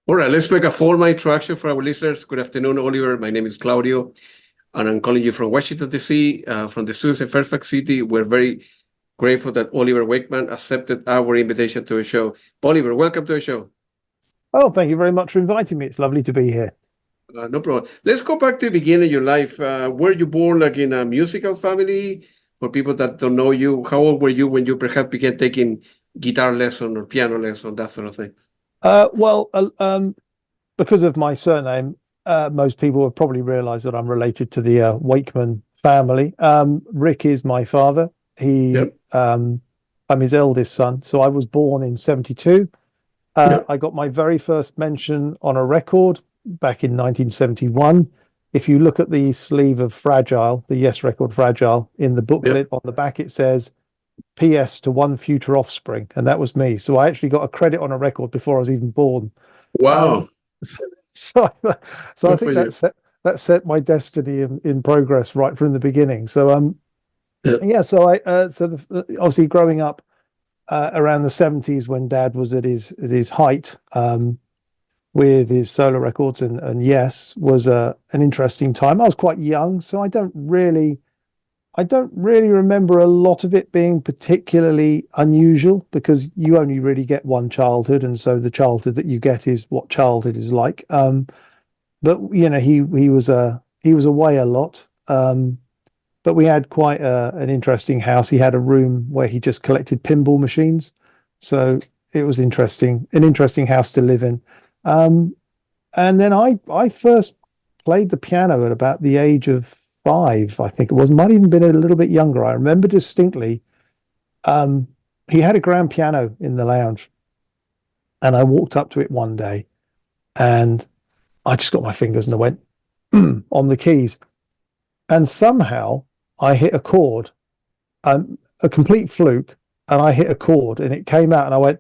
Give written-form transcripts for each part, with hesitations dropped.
All right, let's make a formal introduction for our listeners. Good afternoon, Oliver. My name is Claudio, and I'm calling you from Washington, D.C., from the studios in Fairfax City. We're very grateful that Oliver Wakeman accepted our invitation to the show. Oliver, welcome to the show. Oh, thank you very much for inviting me. It's lovely to be here. No problem. Let's go back to the beginning of your life. Were you born like in a musical family? For people that don't know you, how old were you when you perhaps began taking guitar lesson or piano lesson, that sort of thing? Well, because of my surname, most people have probably realised that I'm related to the Wakeman family. Rick is my father. Yep. I'm his eldest son. So I was born in 72. Yep. I got my very first mention on a record back in 1971. If you look at the sleeve of Fragile, the Yes record Fragile, in the booklet Yep. on the back, it says PS to one future offspring, and that was me. So I actually got a credit on a record before I was even born. Um, Wow. so, so I Good for think you. that set my destiny in progress right from the beginning. So Yep. yeah. So obviously growing up around the 70s when Dad was at his height with his solo records and Yes was an interesting time. I was quite young, so I don't really remember a lot of it being particularly unusual because you only really get one childhood, and so the childhood that you get is what childhood is like. But he was away a lot. But we had quite an interesting house. He had a room where he just collected pinball machines, so it was an interesting house to live in. Um, and then I first played the piano at about the age of 5, I think it was. Might even been a little bit younger. I remember distinctly. Um, he had a grand piano in the lounge, and I walked up to it one day, and I just got my fingers and I went on the keys, and somehow I hit a chord, a complete fluke, and I hit a chord, and it came out, and I went,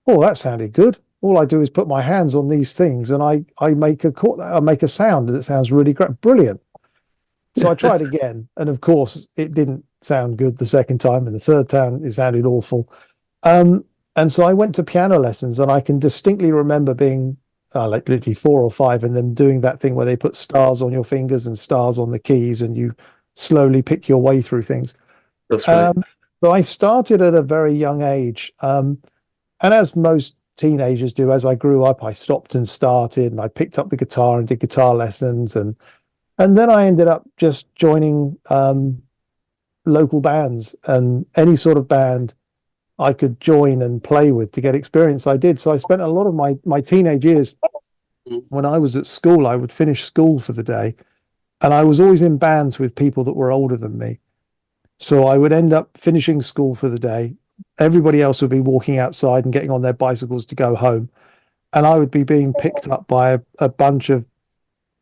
"Oh, that sounded good." All I do is put my hands on these things, and I make a chord, I make a sound that sounds really great, brilliant. So I tried again, and of course, it didn't sound good the second time, and the third time it sounded awful. Um, and so I went to piano lessons, and I can distinctly remember being like literally 4 or 5, and them doing that thing where they put stars on your fingers and stars on the keys, and you slowly pick your way through things. That's right. Um, so I started at a very young age, and as most teenagers do, as I grew up, I stopped and started, and I picked up the guitar and did guitar lessons, and then I ended up just joining local bands, and any sort of band I could join and play with to get experience, I did. So I spent a lot of my teenage years when I was at school. I would finish school for the day, and I was always in bands with people that were older than me. So I would end up finishing school for the day. Everybody else would be walking outside and getting on their bicycles to go home, and I would be being picked up by a bunch of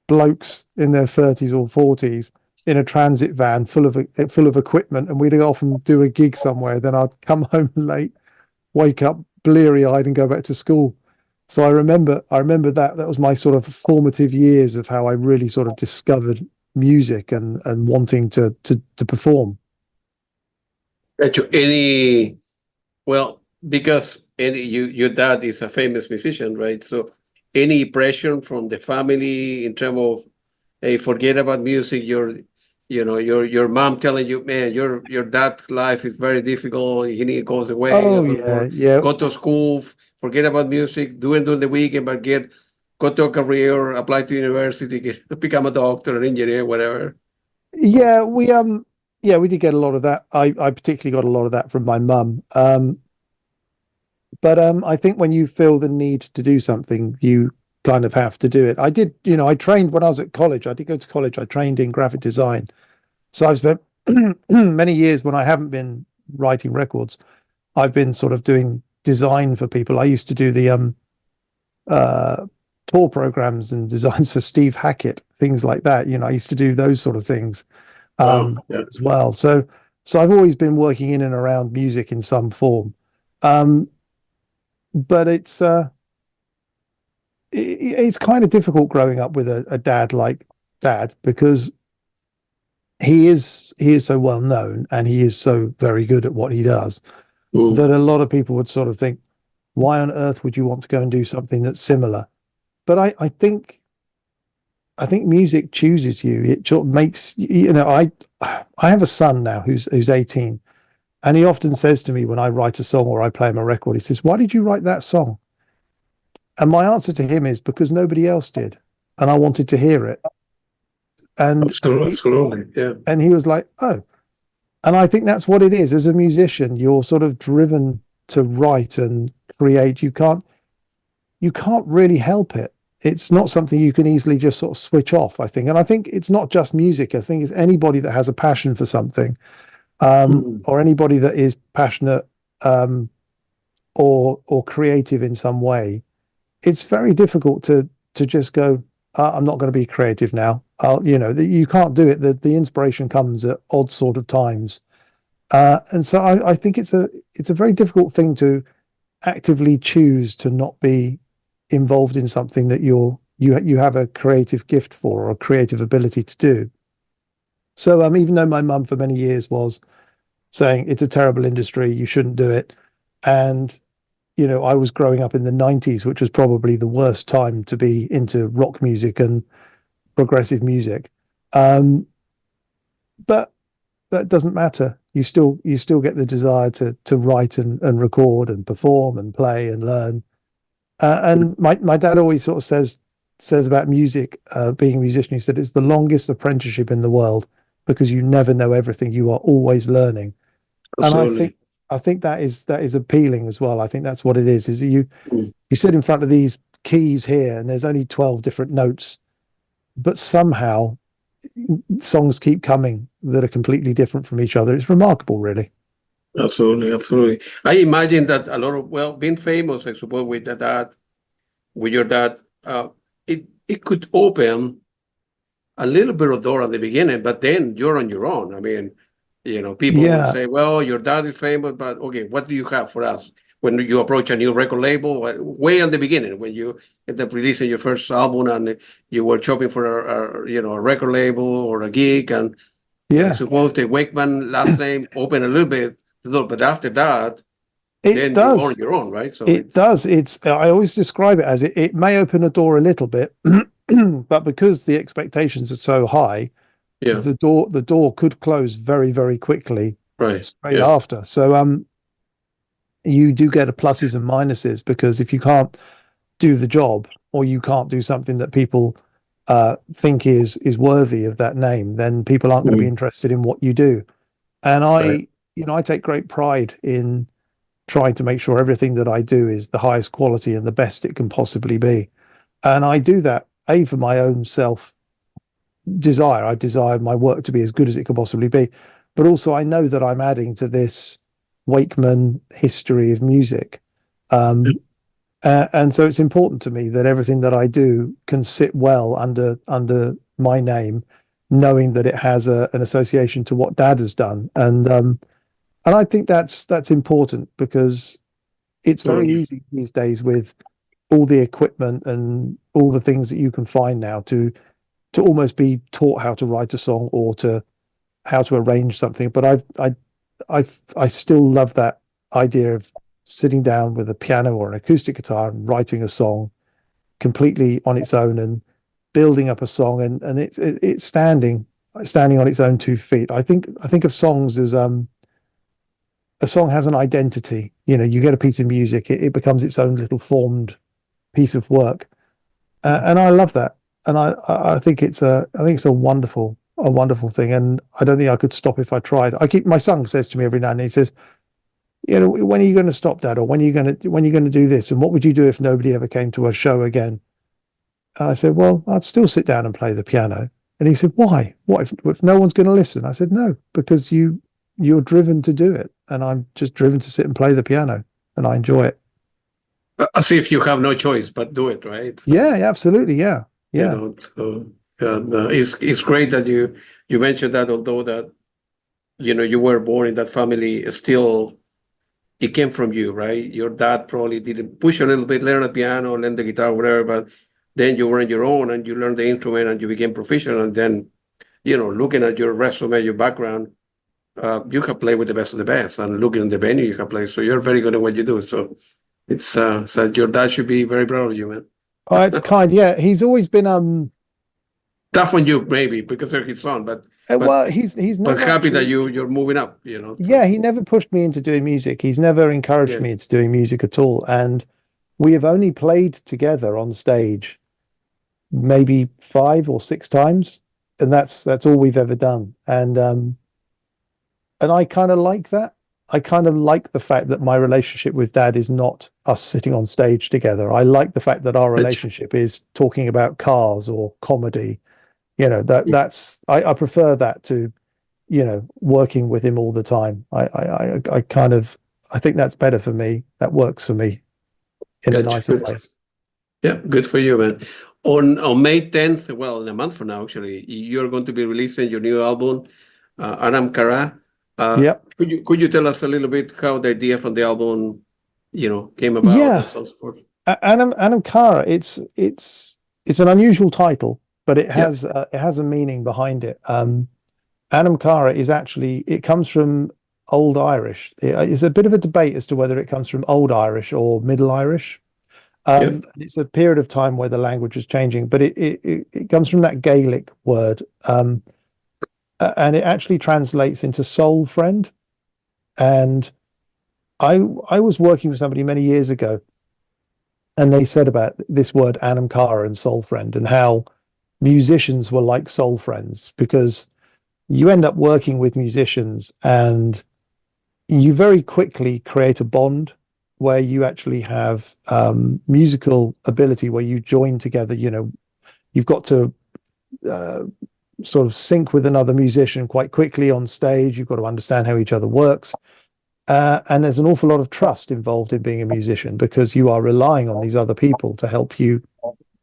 blokes in their 30s or 40s in a transit van full of equipment, and we'd often do a gig somewhere. Then I'd come home late, wake up bleary eyed, and go back to school. So I remember that was my sort of formative years of how I really sort of discovered music and wanting to perform. Got you. Well, because your dad is a famous musician, right? So any pressure from the family in terms of, hey, forget about music, your mom telling you, man, your dad's life is very difficult, he goes away, Oh or yeah, yeah. go to school, forget about music, do it during the weekend, but go to a career, apply to university, become a doctor, an engineer, whatever. Yeah, we did get a lot of that. I particularly got a lot of that from my mum. But I think when you feel the need to do something, you kind of have to do it. I did, I trained when I was at college. I did go to college. I trained in graphic design. So I've spent many years when I haven't been writing records. I've been sort of doing design for people. I used to do the uh tour programs and designs for Steve Hackett, things like that. I used to do those sort of things Wow. Yeah. as well. So I've always been working in and around music in some form. Um, but it's kind of difficult growing up with a dad like Dad, because he is so well known and he is so very good at what he does Mm. that a lot of people would sort of think, Why on earth would you want to go and do something that's similar? But I think music chooses you. It sort of makes, you know, I have a son now who's 18, and he often says to me when I write a song or I play him a record, he says, "Why did you write that song?" And my answer to him is because nobody else did, and I wanted to hear it. And Absolutely, yeah. and he was like, "Oh." And I think that's what it is. As a musician, you're sort of driven to write and create. You can't really help it. It's not something you can easily just sort of switch off, I think. And I think it's not just music. I think it's anybody that has a passion for something, or anybody that is passionate, or creative in some way. It's very difficult to just go, I'm not going to be creative now. You can't do it. The inspiration comes at odd sort of times. And so I think it's a very difficult thing to actively choose to not be involved in something that you have a creative gift for or a creative ability to do. So even though my mum for many years was saying it's a terrible industry, you shouldn't do it, and I was growing up in the 90s, which was probably the worst time to be into rock music and progressive music. But that doesn't matter. You still get the desire to write and record and perform and play and learn. And my dad always sort of says about music, being a musician, he said it's the longest apprenticeship in the world because you never know everything. You are always learning. Absolutely. And I think that is appealing as well. I think that's what it is you Mm. you sit in front of these keys here and there's only 12 different notes, but somehow songs keep coming that are completely different from each other. It's remarkable, really. Absolutely, absolutely. I imagine that a lot of, well, being famous, I suppose, with your dad, it could open a little bit of door at the beginning, but then you're on your own. I mean, people will Yeah, say, well, your dad is famous, but okay, what do you have for us? When you approach a new record label, way at the beginning, when you end up releasing your first album and you were shopping for a record label or a gig, and I yeah, suppose the Wakeman last name opened a little bit, but after that, it then you're on does. your own, right? So It does. I always describe it as it may open a door a little bit, but because the expectations are so high, yeah, the door could close very, very quickly right, straight yeah, after. So you do get a pluses and minuses because if you can't do the job or you can't do something that people think is worthy of that name, then people aren't going to be mm, interested in what you do. And right, I take great pride in trying to make sure everything that I do is the highest quality and the best it can possibly be. And I do that, A, for my own self desire. I desire my work to be as good as it can possibly be. But also, I know that I'm adding to this Wakeman history of music. Um, and so it's important to me that everything that I do can sit well under my name, knowing that it has an association to what Dad has done. And I think that's important because it's very totally. easy these days with all the equipment and all the things that you can find now to almost be taught how to write a song or to how to arrange something. But I still love that idea of sitting down with a piano or an acoustic guitar and writing a song completely on its own and building up a song and it's standing on its own 2 feet. I think of songs as a song has an identity. You get a piece of music, it becomes its own little formed piece of work, and I love that. And I think it's a wonderful thing. And I don't think I could stop if I tried. My son says to me every now and then, he says, when are you going to stop, Dad? Or when are you going to do this? And what would you do if nobody ever came to a show again? And I said, well, I'd still sit down and play the piano. And he said, why? What if no one's going to listen? I said, no, because you're driven to do it, and I'm just driven to sit and play the piano, and I enjoy it. As if you have no choice but do it, right? So, Yeah, absolutely, yeah, yeah, so it's great that you mentioned that, although that you were born in that family, still it came from you, right? Your dad probably didn't push you a little bit, learn the piano, learn the guitar, whatever, but then you were on your own and you learned the instrument and you became professional. And then, looking at your resume, your background, you have played with the best of the best. And looking at the venue you have played, so you're very good at what you do. So It's so your dad should be very proud of you, man. Oh, it's kind. Yeah, he's always been Tough on you, maybe, because they're his son, but well, he's but never happy that actually. you're moving up, you know. Yeah, So he never pushed me into doing music. He's never encouraged yeah, me into doing music at all. And we have only played together on stage maybe 5 or 6 times, and that's all we've ever done. And I kind of like that. I kind of like the fact that my relationship with Dad is not us sitting on stage together. I like the fact that our that's relationship is talking about cars or comedy. You know, that's I prefer that to, working with him all the time. I kind of I think that's better for me. That works for me in a good. nicer way. Yeah, good for you, man. On May 10th, well, in a month from now, actually, you're going to be releasing your new album, Anam Cara. Yep. Could you tell us a little bit how the idea from the album, came about and Yeah. so forth? Anam Cara, it's an unusual title, but Yeah, it has a meaning behind it. Anam Cara is actually, it comes from Old Irish. It's a bit of a debate as to whether it comes from Old Irish or Middle Irish. yeah, It's a period of time where the language is changing, but it comes from that Gaelic word, and it actually translates into soul friend. And I was working with somebody many years ago, and they said about this word Anam Cara and soul friend, and how musicians were like soul friends, because you end up working with musicians and you very quickly create a bond where you actually have musical ability, where you join together. You've got to uh, sort of sync with another musician quite quickly on stage. You've got to understand how each other works. And there's an awful lot of trust involved in being a musician, because you are relying on these other people to help you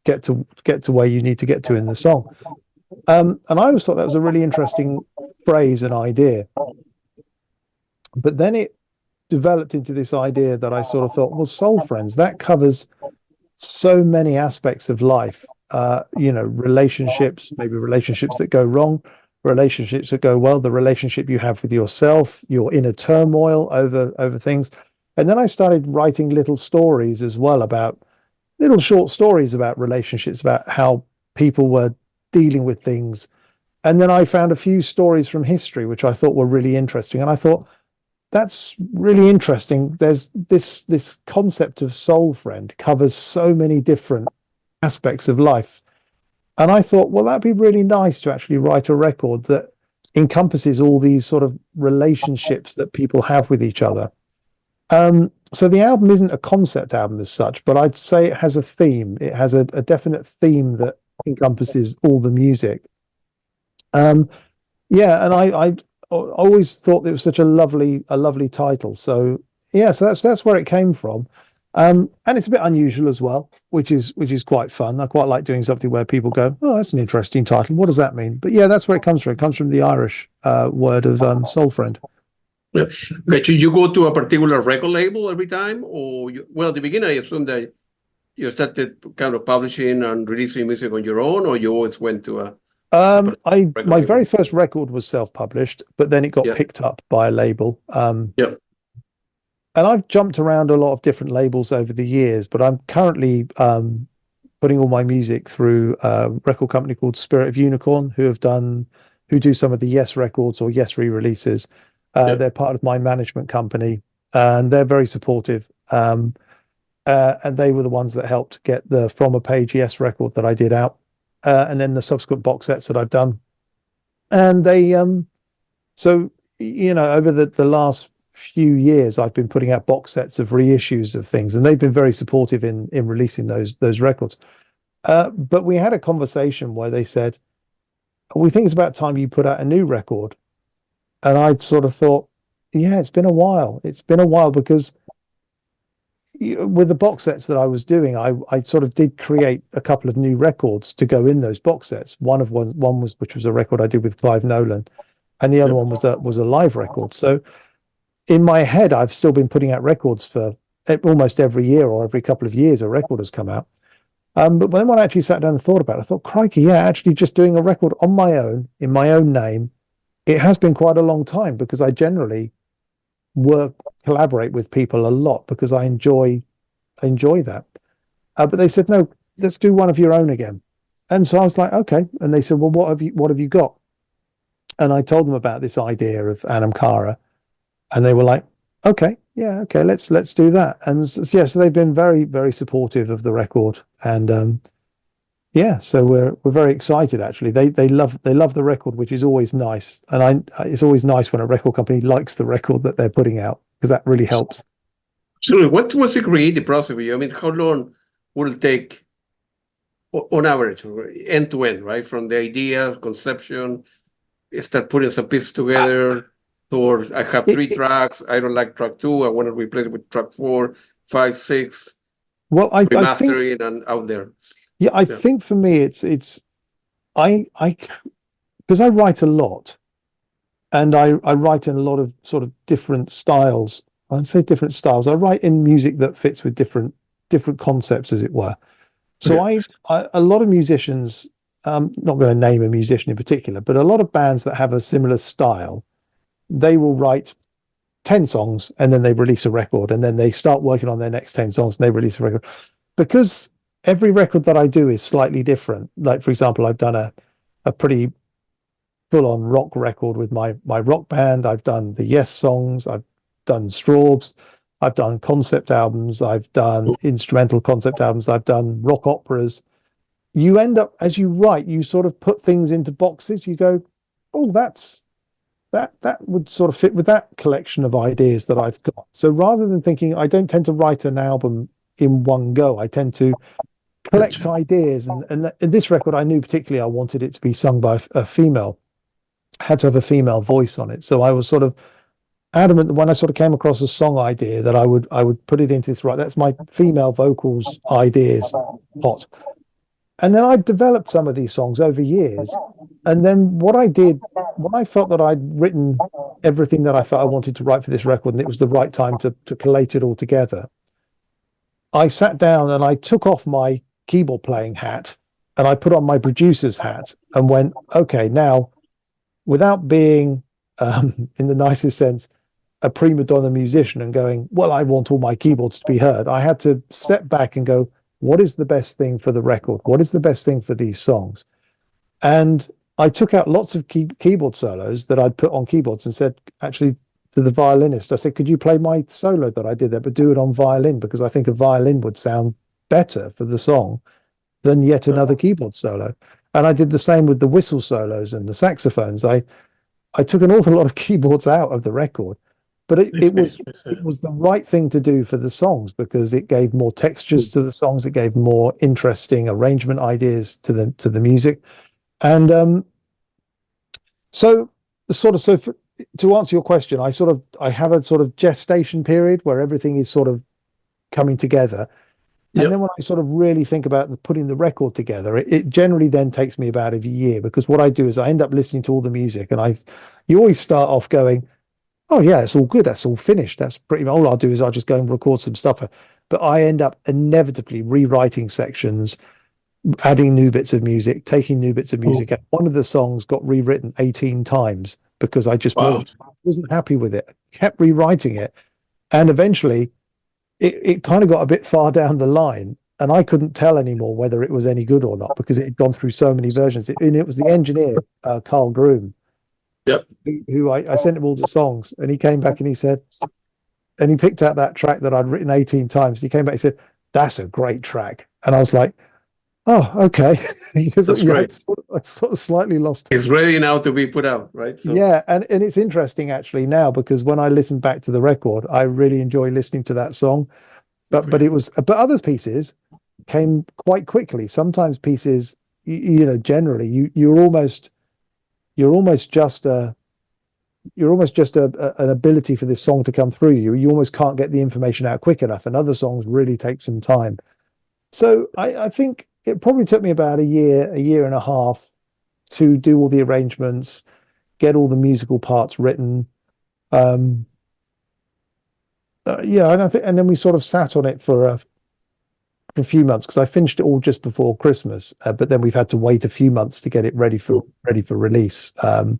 get to where you need to get to in the song. And I always thought that was a really interesting phrase and idea. But then it developed into this idea that I sort of thought, well, soul friends, that covers so many aspects of life. Relationships, maybe relationships that go wrong, relationships that go well, the relationship you have with yourself, your inner turmoil over things. And then I started writing little stories as well, about little short stories about relationships, about how people were dealing with things. And then I found a few stories from history which I thought were really interesting. And I thought, that's really interesting. There's this concept of soul friend covers so many different aspects of life. And I thought, well, that'd be really nice to actually write a record that encompasses all these sort of relationships that people have with each other. So the album isn't a concept album as such, but I'd say it has a theme. It has a definite theme that encompasses all the music. Yeah, and I always thought it was such a lovely title. So yeah, so that's where it came from. And it's a bit unusual as well, which is quite fun. I quite like doing something where people go, "Oh, that's an interesting title. What does that mean?" But yeah, that's where it comes from. It comes from the Irish word of soul friend. yeah. But you go to a particular record label every time, or well, at the beginning, I assume that you started kind of publishing and releasing music on your own, or you always went to a particular record My label? very first record was self-published, but then it got Yeah, picked up by a label. yeah, And I've jumped around a lot of different labels over the years, but I'm currently putting all my music through a record company called Spirit of Unicorn, who do some of the Yes records or Yes re-releases. yeah. They're part of my management company, and they're very supportive. And they were the ones that helped get the From a Page Yes record that I did out, and then the subsequent box sets that I've done. And they so over the last few years, I've been putting out box sets of reissues of things, and they've been very supportive in releasing those records. But we had a conversation where they said, "We think it's about time you put out a new record." And I'd sort of thought, "Yeah, it's been a while. It's been a while because with the box sets that I was doing, I sort of did create a couple of new records to go in those box sets. One was which was a record I did with Clive Nolan, and the other one was a live record. So in my head, I've still been putting out records for almost every year or every couple of years. A record has come out. But when I actually sat down and thought about it, I thought, crikey, yeah, actually just doing a record on my own, in my own name, it has been quite a long time, because I generally collaborate with people a lot, because I enjoy enjoy that. But they said, no, let's do one of your own again. And so I was like, okay. And they said, well, what have you got? And I told them about this idea of Anam Cara, and they were like, okay, yeah, okay, let's do that. And yeah, so they've been very, very supportive of the record, and yeah, so we're very excited. Actually, they love the record, which is always nice. And it's always nice when a record company likes the record that they're putting out, because that really helps. So what was the creative process for you? I mean, how long will it take on average, end to end, right? From the idea, conception, start putting some pieces together, or I have three tracks, I don't like track 2, I want to replace it with track 4, 5, 6, well, I think, remastering and out there. Yeah, I think for me, it's I because I write a lot, and I write in a lot of sort of different styles. I'd say different styles. I write in music that fits with different concepts, as it were. So I a lot of musicians, not going to name a musician in particular, but a lot of bands that have a similar style, they will write 10 songs and then they release a record, and then they start working on their next 10 songs and they release a record. Because every record that I do is slightly different. Like, for example, I've done a pretty full-on rock record with my rock band. I've done the Yes songs. I've done Straubs. I've done concept albums. I've done instrumental concept albums. I've done rock operas. You end up, as you write, you sort of put things into boxes. You go, oh, that would sort of fit with that collection of ideas that I've got. So rather than thinking, I don't tend to write an album in one go. I tend to collect ideas, and in this record, I knew particularly I wanted it to be sung by a female. I had to have a female voice on it. So I was sort of adamant that when I sort of came across a song idea, that I would put it into this, right, that's my female vocals ideas pot. And then I developed some of these songs over years. And then what I did, when I felt that I'd written everything that I felt I wanted to write for this record, and it was the right time to collate it all together, I sat down and I took off my keyboard playing hat and I put on my producer's hat and went, okay, now, without being, in the nicest sense, a prima donna musician and going, well, I want all my keyboards to be heard, I had to step back and go, what is the best thing for the record? What is the best thing for these songs? And I took out lots of keyboard solos that I'd put on keyboards and said, actually, to the violinist, I said, could you play my solo that I did there, but do it on violin, because I think a violin would sound better for the song than yet another keyboard solo. And I did the same with the whistle solos and the saxophones. I took an awful lot of keyboards out of the record, but it was the right thing to do for the songs, because it gave more textures to the songs. It gave more interesting arrangement ideas to the music. And to answer your question, I have a sort of gestation period where everything is sort of coming together. And then when I sort of really think about putting the record together, it generally then takes me about a year, because what I do is I end up listening to all the music, and you always start off going, oh yeah, it's all good, that's all finished, that's pretty much all I'll do is I'll just go and record some stuff. But I end up inevitably rewriting sections, adding new bits of music, taking new bits of music. And one of the songs got rewritten 18 times because I just wasn't happy with it. I kept rewriting it, and eventually it kind of got a bit far down the line, and I couldn't tell anymore whether it was any good or not, because it had gone through so many versions. And it was the engineer, Carl Groom, who I sent him all the songs, and he came back and he said, and he picked out that track that I'd written 18 times. He came back and said, that's a great track. And I was like, oh, okay. Because that's great. I sort of slightly lost it. It's ready now to be put out, right? So. Yeah, and it's interesting actually now, because when I listen back to the record, I really enjoy listening to that song. But other pieces came quite quickly. Sometimes pieces, generally you're almost just an ability for this song to come through you. You almost can't get the information out quick enough, and other songs really take some time. So I think it probably took me about a year and a half to do all the arrangements, get all the musical parts written. And then we sort of sat on it for a few months, because I finished it all just before Christmas, but then we've had to wait a few months to get it ready for release. So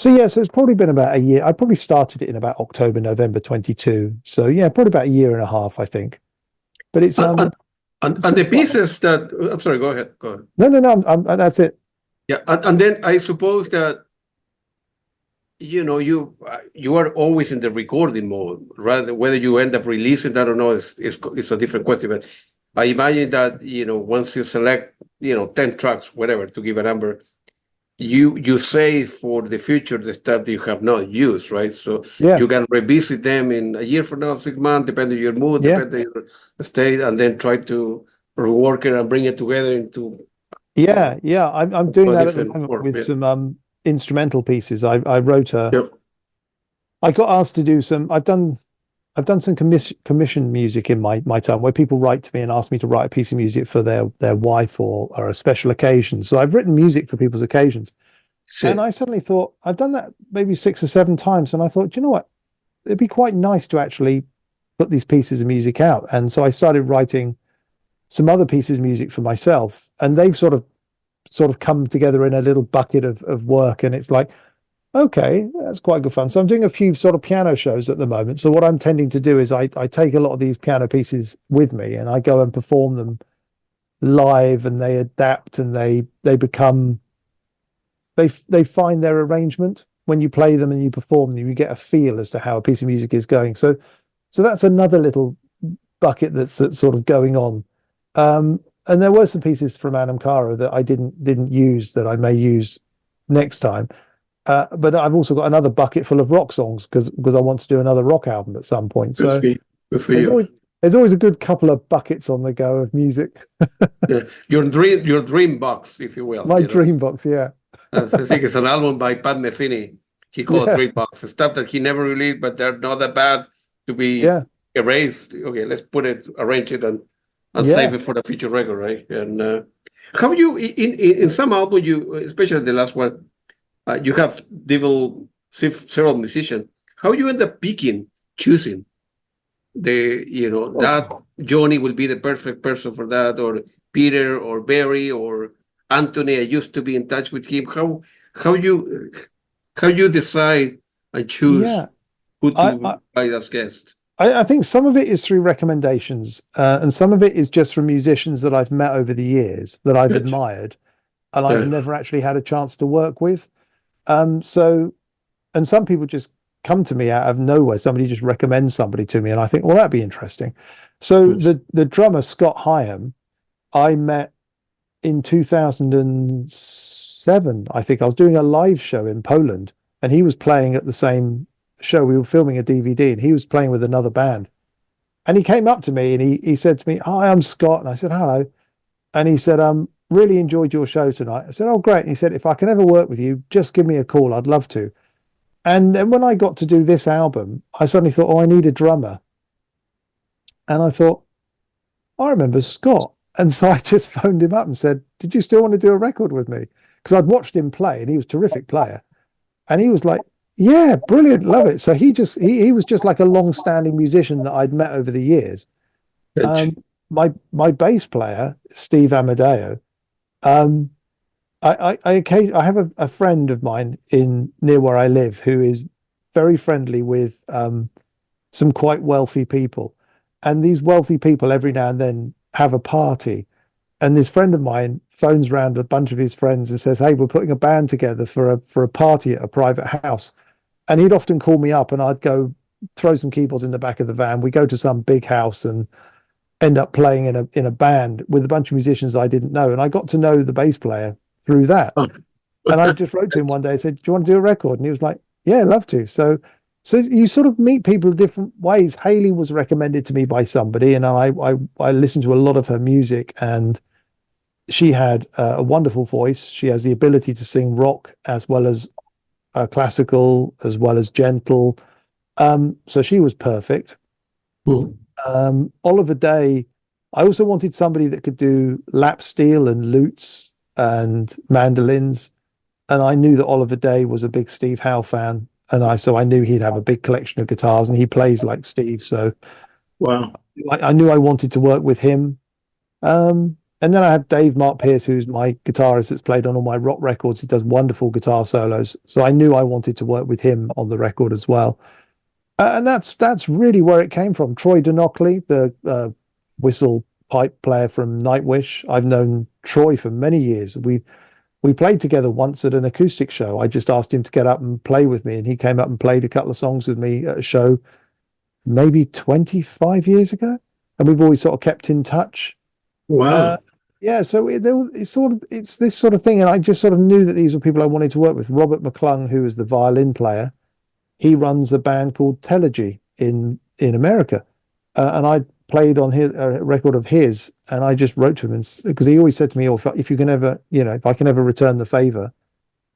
it's probably been about a year. I probably started it in about October, November 22. So yeah, probably about a year and a half, I think. But it's and the pieces that I'm sorry, go ahead. No, that's it. Yeah, and then I suppose that you are always in the recording mode, rather whether you end up releasing that or not is a different question. But I imagine that once you select 10 tracks, whatever, to give a number, you save for the future the stuff that you have not used, right? So Yeah. you can revisit them in a year from now, 6 months, depending on your mood, Yeah. depending on your state, and then try to rework it and bring it together into Yeah. I'm doing a that at the different moment form. with Yeah. some instrumental pieces. I wrote Yep. I got asked to do some. I've done some commission music in my time where people write to me and ask me to write a piece of music for their wife or a special occasion. So I've written music for people's occasions. And I suddenly thought, I've done that maybe 6 or 7 times. And I thought, you know what? It'd be quite nice to actually put these pieces of music out. And so I started writing some other pieces of music for myself. And they've sort of come together in a little bucket of work. And it's like, okay, that's quite good fun. So I'm doing a few sort of piano shows at the moment. So what I'm tending to do is I take a lot of these piano pieces with me and I go and perform them live, and they adapt and they become they find their arrangement when you play them and you perform them. You get a feel as to how a piece of music is going. So that's another little bucket that's sort of going on. And there were some pieces from Anam Cara that I didn't use that I may use next time. But I've also got another bucket full of rock songs because I want to do another rock album at some point. So Good for you. There's always a good couple of buckets on the go of music. Yeah. Your dream box, if you will. My dream box, yeah. I think it's an album by Pat Metheny. He called it Dream Box. Stuff that he never released, but they're not that bad to be erased. Okay, let's arrange it and save it for the future record, right? And how you in some album especially the last one, you have several musicians. How you end up choosing that Johnny will be the perfect person for that, or Peter or Barry or Anthony? I used to be in touch with him. How you decide and choose who to invite as guests? I think some of it is through recommendations, and some of it is just from musicians that I've met over the years that I've admired, and I've never actually had a chance to work with. And some people just come to me out of nowhere. Somebody just recommends somebody to me, and I think, well, that'd be interesting. So the drummer Scott Hyam, I met in 2007. I think I was doing a live show in Poland, and he was playing at the same show. We were filming a DVD, and he was playing with another band. And he came up to me and he said to me, "Hi, I'm Scott." And I said, "Hello." And he said, "Really enjoyed your show tonight." I said, "Oh, great." And he said, "If I can ever work with you, just give me a call. I'd love to." And then when I got to do this album, I suddenly thought, oh, I need a drummer. And I thought, I remember Scott. And so I just phoned him up and said, "Did you still want to do a record with me?" Because I'd watched him play and he was a terrific player. And he was like, "Yeah, brilliant, love it." So he was just like a long-standing musician that I'd met over the years. My bass player, Steve Amadeo, I have a friend of mine near where I live who is very friendly with some quite wealthy people, and these wealthy people every now and then have a party, and this friend of mine phones round a bunch of his friends and says, "Hey, we're putting a band together for a party at a private house," and he'd often call me up, and I'd go throw some keyboards in the back of the van. We go to some big house and end up playing in a band with a bunch of musicians I didn't know, and I got to know the bass player through that. And I just wrote to him one day and said, "Do you want to do a record?" And he was like, "Yeah, I'd love to." So you sort of meet people different ways. Haley was recommended to me by somebody, and I listened to a lot of her music, and she had a wonderful voice. She has the ability to sing rock as well as classical, as well as gentle. So she was perfect. Oliver Day, I also wanted somebody that could do lap steel and lutes and mandolins, and I knew that Oliver Day was a big Steve Howe fan, and I knew he'd have a big collection of guitars, and he plays like Steve. So wow, I knew I wanted to work with him. And then I had Dave Mark Pierce, who's my guitarist that's played on all my rock records. He does wonderful guitar solos, so I knew I wanted to work with him on the record as well. And that's really where it came from. Troy Donockley, the whistle pipe player from Nightwish. I've known Troy for many years. We played together once at an acoustic show. I just asked him to get up and play with me, and he came up and played a couple of songs with me at a show maybe 25 years ago. And we've always sort of kept in touch. Wow. Yeah, so it's this sort of thing, and I just sort of knew that these were people I wanted to work with. Robert McClung, who is the violin player, he runs a band called Telegy in America, and I played on his a record of his, and I just wrote to him, because he always said to me, "Oh, if you can ever, if I can ever return the favor,"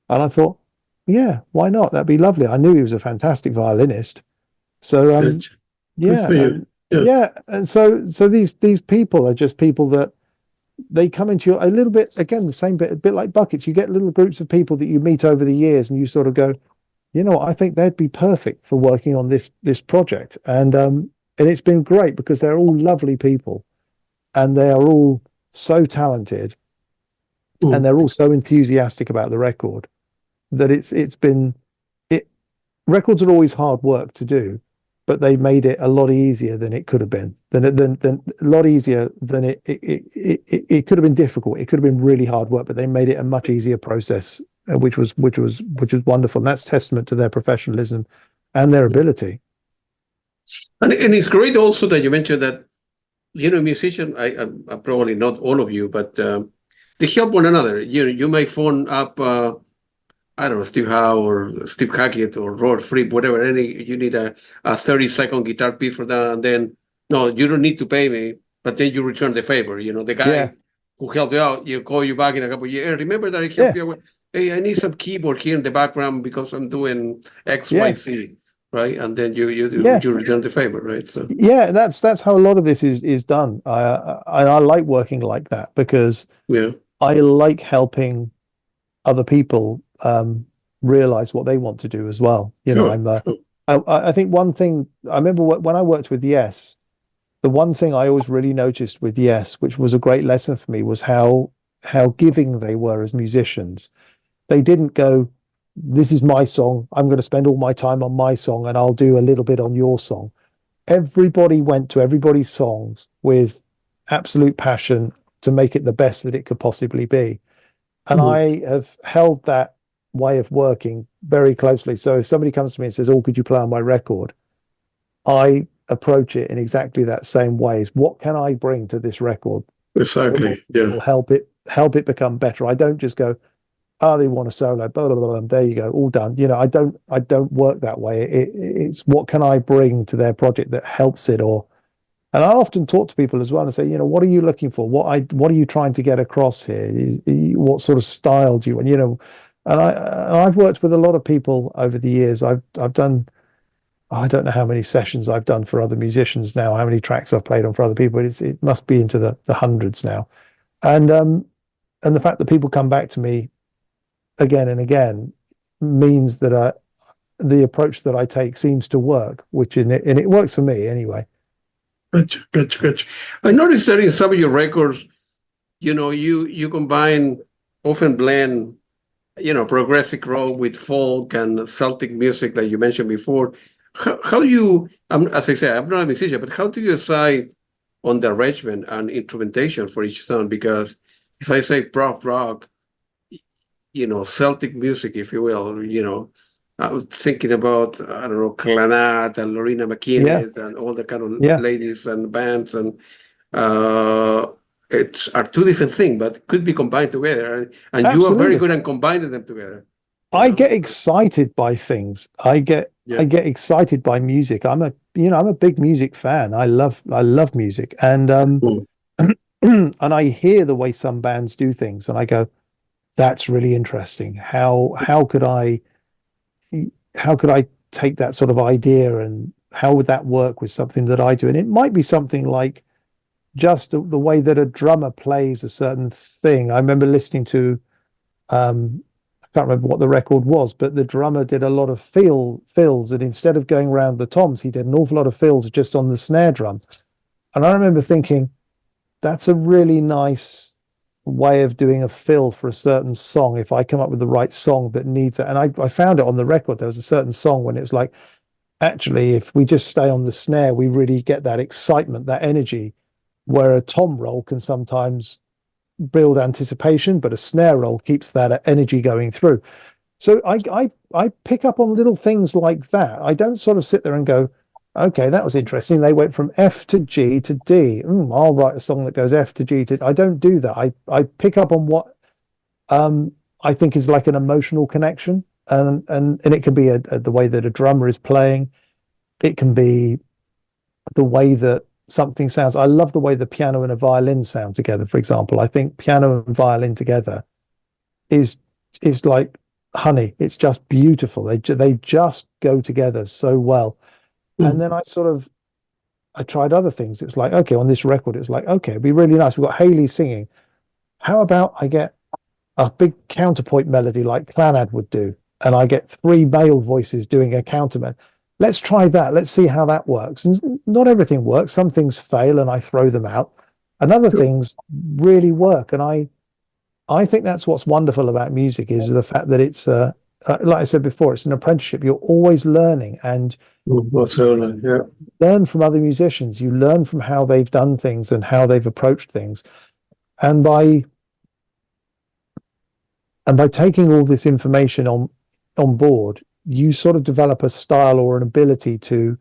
and I thought, yeah, why not? That'd be lovely. I knew he was a fantastic violinist, so Good yeah, for you. yeah, and so these people are just people that they come into you a little bit, again, the same bit, a bit like buckets. You get little groups of people that you meet over the years, and you sort of go, I think they'd be perfect for working on this project. And it's been great because they're all lovely people, and they are all so talented, and they're all so enthusiastic about the record that records are always hard work to do, but they made it a lot easier than it could have been. Than a lot easier than it could have been difficult. It could have been really hard work, but they made it a much easier process, which was wonderful. And that's testament to their professionalism and their ability. And it's great also that you mentioned that, musician, I probably not all of you, but they help one another. You may phone up, I don't know, Steve Howe or Steve Hackett or Robert Fripp, whatever. You need a 30-second guitar piece for that, and then, no, you don't need to pay me, but then you return the favor. The guy who helped you out, you call you back in a couple of years. Hey, remember that I helped you out? Hey, I need some keyboard here in the background because I'm doing X, Y, Z, right? And then you return the favor, right? So that's how a lot of this is done. I like working like that because I like helping other people realize what they want to do as well. I think one thing I remember when I worked with Yes, the one thing I always really noticed with Yes, which was a great lesson for me, was how giving they were as musicians. They didn't go, "This is my song, I'm going to spend all my time on my song and I'll do a little bit on your song." Everybody went to everybody's songs with absolute passion to make it the best that it could possibly be. And I have held that way of working very closely. So if somebody comes to me and says, "Oh, could you play on my record?" I approach it in exactly that same way. Is what can I bring to this record? Exactly. Will help it become better. I don't just go, "Oh, they want a solo, blah, blah, blah, there you go, all done." I don't work that way. It's what can I bring to their project that helps it, and I often talk to people as well and say, what are you looking for? What are you trying to get across here? What sort of style do you want? And I've worked with a lot of people over the years. I've done, I don't know how many sessions I've done for other musicians now, how many tracks I've played on for other people. It must be into the hundreds now. And the fact that people come back to me again and again means that the approach that I take seems to work, and it works for me anyway. Gotcha. I noticed that in some of your records, you often blend, progressive rock with folk and Celtic music, like you mentioned before. How do you, as I said, I'm not a musician, but how do you decide on the arrangement and instrumentation for each song? Because if I say prog rock, Celtic music, if you will, I was thinking about, I don't know, Clannad and Lorena McKinnon and all the kind of ladies and bands, and it's are two different things, but could be combined together. And you are very good at combining them together. I get excited by things. I get excited by music. I'm a big music fan. I love music, and and I hear the way some bands do things, and I go, "That's really interesting. How could I take that sort of idea, and how would that work with something that I do?" And it might be something like just the way that a drummer plays a certain thing. I remember listening to, I can't remember what the record was, but the drummer did a lot of fills, and instead of going around the toms, he did an awful lot of fills just on the snare drum. And I remember thinking, that's a really nice way of doing a fill for a certain song. If I come up with the right song that needs it, and I found it on the record, there was a certain song when it was like, actually, if we just stay on the snare, we really get that excitement, that energy. where a tom roll can sometimes build anticipation, but a snare roll keeps that energy going through. So I pick up on little things like that. I don't sort of sit there and go, okay, that was interesting. They went from F to G to D. I'll write a song that goes F to G to. I don't do that. I pick up on what I think is like an emotional connection, and it can be the way that a drummer is playing. It can be the way that something sounds. I love the way the piano and a violin sound together, for example. I think piano and violin together is like honey. It's just beautiful. They just go together so well. And then I tried other things. It's like, okay, on this record, it's like, okay, it'd be really nice. We've got Haley singing. How about I get a big counterpoint melody like Clannad would do, and I get 3 male voices doing a counterment. Let's try that. Let's see how that works. And not everything works. Some things fail and I throw them out. And other things really work. And I think that's what's wonderful about music, is the fact that it's like I said before, it's an apprenticeship. You're always learning, and learn from other musicians. You learn from how they've done things and how they've approached things. And by taking all this information on board, you sort of develop a style or an ability to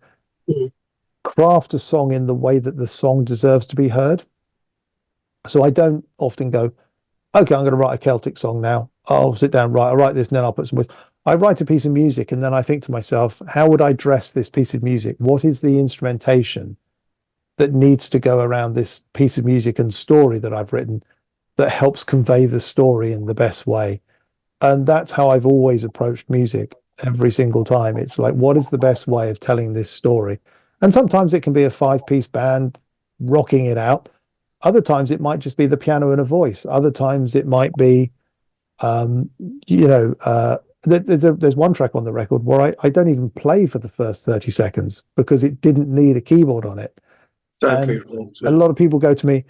craft a song in the way that the song deserves to be heard. So I don't often go, okay, I'm going to write a Celtic song now. I'll sit down, I'll write this, and then I'll put some words. I write a piece of music, and then I think to myself, how would I dress this piece of music? What is the instrumentation that needs to go around this piece of music and story that I've written that helps convey the story in the best way? And that's how I've always approached music every single time. It's like, what is the best way of telling this story? And sometimes it can be a 5-piece band rocking it out. Other times it might just be the piano and a voice. Other times it might be, there's one track on the record where I don't even play for the first 30 seconds because it didn't need a keyboard on it. Exactly. And a lot of people go to me,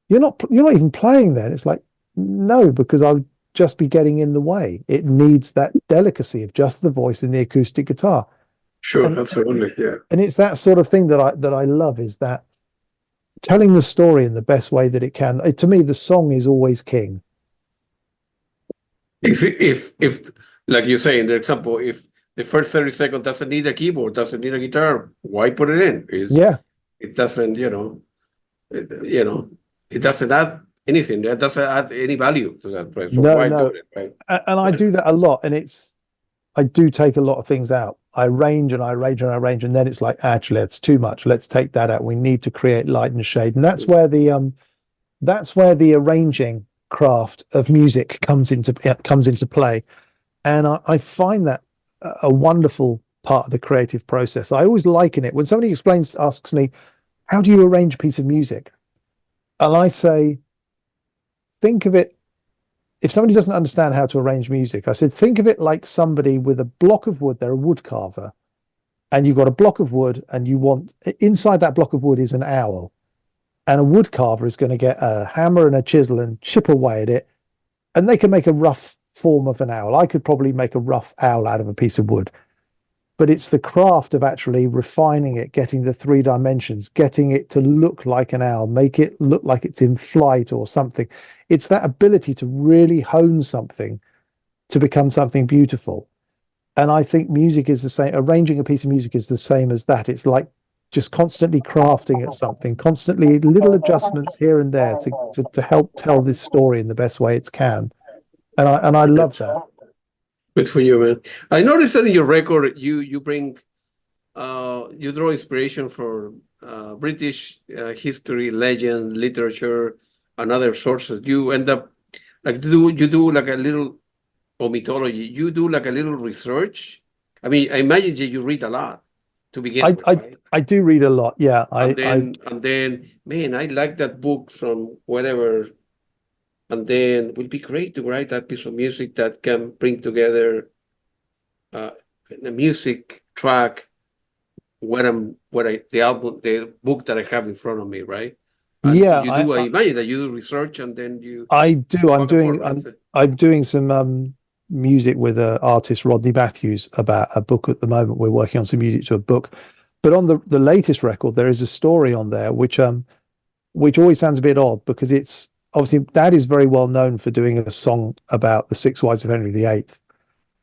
you're not even playing then. It's like, no, because I'll just be getting in the way. It needs that delicacy of just the voice and the acoustic guitar. Sure, absolutely, yeah. And it's that sort of thing that I love, is that telling the story in the best way that it can. To me, the song is always king. If like you say in the example, if the first 30 seconds doesn't need a keyboard, doesn't need a guitar, why put it in? It doesn't, it doesn't add anything. It doesn't add any value to that place. So why do it, right? And I do that a lot, and I do take a lot of things out. I arrange and I arrange and I arrange, and then it's like, actually, it's too much. Let's take that out. We need to create light and shade, and that's where the arranging craft of music comes into play. And I find that a wonderful part of the creative process. I always liken it when somebody asks me, how do you arrange a piece of music? And I say, think of it, if somebody doesn't understand how to arrange music, I said, think of it like somebody with a block of wood. They're a wood carver, and you've got a block of wood, and you want, inside that block of wood is an owl. And a wood carver is going to get a hammer and a chisel and chip away at it, and they can make a rough form of an owl. I could probably make a rough owl out of a piece of wood. But it's the craft of actually refining it, getting the 3 dimensions, getting it to look like an owl, make it look like it's in flight or something. It's that ability to really hone something to become something beautiful. And I think music is the same. Arranging a piece of music is the same as that. It's like just constantly crafting at something, constantly little adjustments here and there to help tell this story in the best way it can. And I love that. Good for you, man. I noticed that in your record, you bring, you draw inspiration for British history, legend, literature, and other sources. You end up like you do like a little mythology. You do like a little research. I mean, I imagine that you read a lot to begin with, right? I do read a lot. Yeah. And then, man, I like that book from whatever. And then it would be great to write that piece of music that can bring together a music track, the book that I have in front of me, right? And yeah, I imagine that you do research and then you. I do. I'm doing some music with artist Rodney Matthews about a book at the moment. We're working on some music to a book, but on the latest record, there is a story on there which which always sounds a bit odd because it's obviously Dad is very well known for doing a song about the six wives of Henry VIII.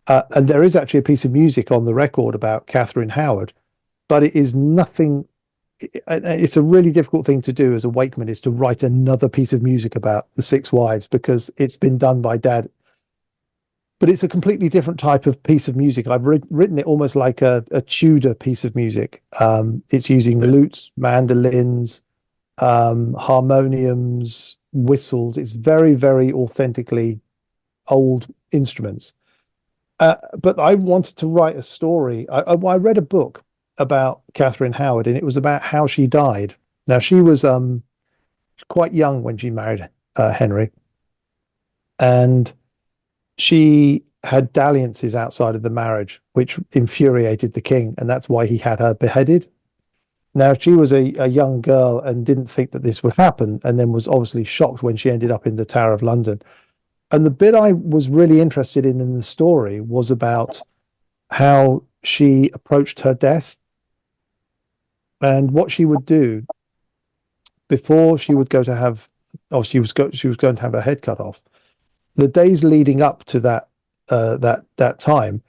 And there is actually a piece of music on the record about Catherine Howard, but it is nothing. It's a really difficult thing to do as a Wakeman, is to write another piece of music about the six wives, because it's been done by Dad. But it's a completely different type of piece of music. I've written it almost like a Tudor piece of music. It's using lutes, mandolins, harmoniums, whistles. It's very, very authentically old instruments. But I wanted to write a story. I read a book about Catherine Howard, and it was about how she died. Now, she was quite young when she married Henry, and she had dalliances outside of the marriage, which infuriated the king, and that's why he had her beheaded. Now, she was a young girl and didn't think that this would happen, and then was obviously shocked when she ended up in the Tower of London. And the bit I was really interested in the story was about how she approached her death and what she would do before she would go to have, she was going to have her head cut off. The days leading up to that time,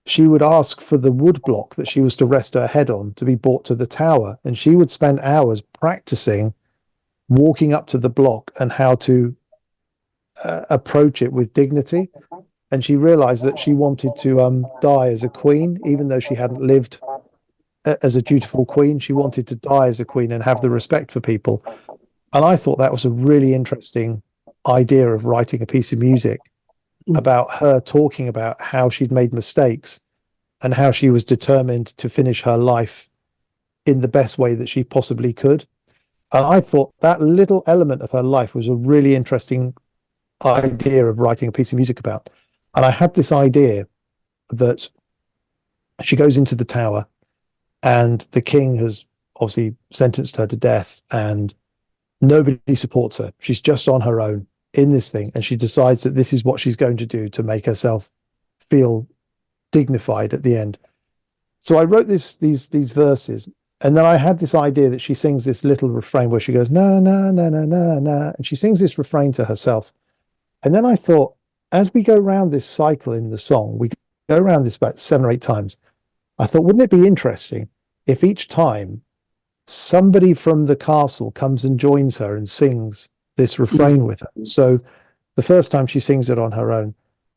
she would ask for the wood block that she was to rest her head on to be brought to the tower, and she would spend hours practicing walking up to the block and how to approach it with dignity. And she realized that she wanted to die as a queen, even though she hadn't lived as a dutiful queen. She wanted to die as a queen and have the respect for people. And I thought that was a really interesting idea of writing a piece of music about her talking about how she'd made mistakes and how she was determined to finish her life in the best way that she possibly could. And I thought that little element of her life was a really interesting idea of writing a piece of music about. And I had this idea that she goes into the tower and the king has obviously sentenced her to death and nobody supports her. She's just on her own in this thing, and she decides that this is what she's going to do to make herself feel dignified at the end. So I wrote these verses, and then I had this idea that she sings this little refrain where she goes na na na na na na, and she sings this refrain to herself. And then I thought, as we go around this cycle in the song, we go around this about 7 or 8 times. I thought, wouldn't it be interesting if each time somebody from the castle comes and joins her and sings this refrain with her? So the first time she sings it on her own.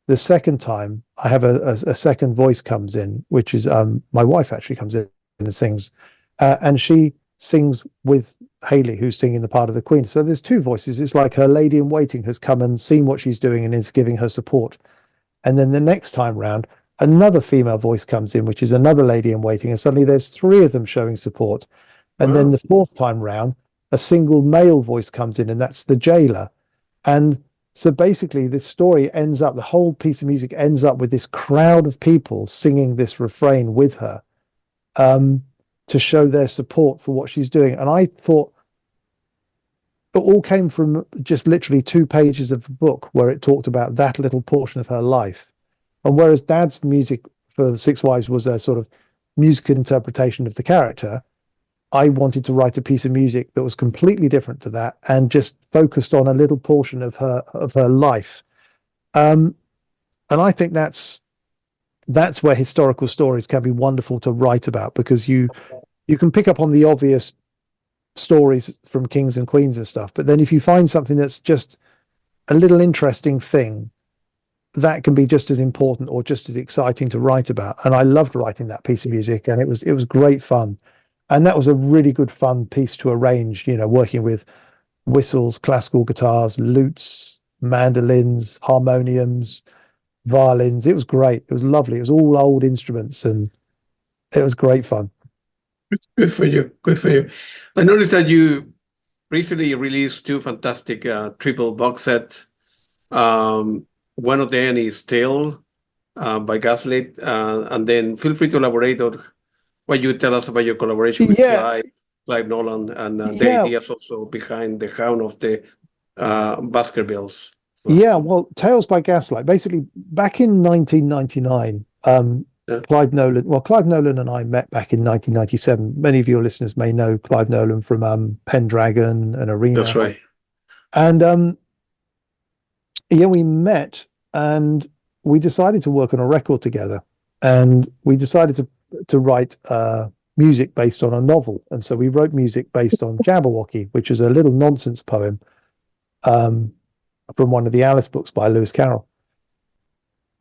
The second time I have a second voice comes in, which is my wife actually comes in and sings, and she sings with Haley, who's singing the part of the queen. So there's 2 voices. It's like her lady in waiting has come and seen what she's doing and is giving her support. And then the next time round, another female voice comes in, which is another lady in waiting, and suddenly there's 3 of them showing support. And then the 4th time round, a single male voice comes in, and that's the jailer. And so basically this story ends up, the whole piece of music ends up with this crowd of people singing this refrain with her, to show their support for what she's doing. And I thought it all came from just literally 2 pages of the book where it talked about that little portion of her life. And whereas Dad's music for the Six Wives was a sort of musical interpretation of the character, I wanted to write a piece of music that was completely different to that and just focused on a little portion of her life. And I think that's where historical stories can be wonderful to write about, because you can pick up on the obvious stories from kings and queens and stuff, but then if you find something that's just a little interesting thing, that can be just as important or just as exciting to write about. And I loved writing that piece of music, and it was great fun. And that was a really good fun piece to arrange, working with whistles, classical guitars, lutes, mandolins, harmoniums, violins. It was great. It was lovely. It was all old instruments, and it was great fun. It's good for you. Good for you. I noticed that you recently released 2 fantastic triple box sets. One of them is Tales by Gaslight, and then feel free to elaborate on what you tell us about your collaboration with Clive Nolan, and the ideas also behind the Hound of the Baskervilles. Yeah, well, Tales by Gaslight. Basically, back in 1999, Yeah. Clive Nolan. Well, Clive Nolan and I met back in 1997. Many of your listeners may know Clive Nolan from Pendragon and That's Arena. right. And yeah, we met and we decided to work on a record together. And we decided to write music based on a novel. And so we wrote music based on Jabberwocky, which is a little nonsense poem from one of the Alice books by Lewis Carroll.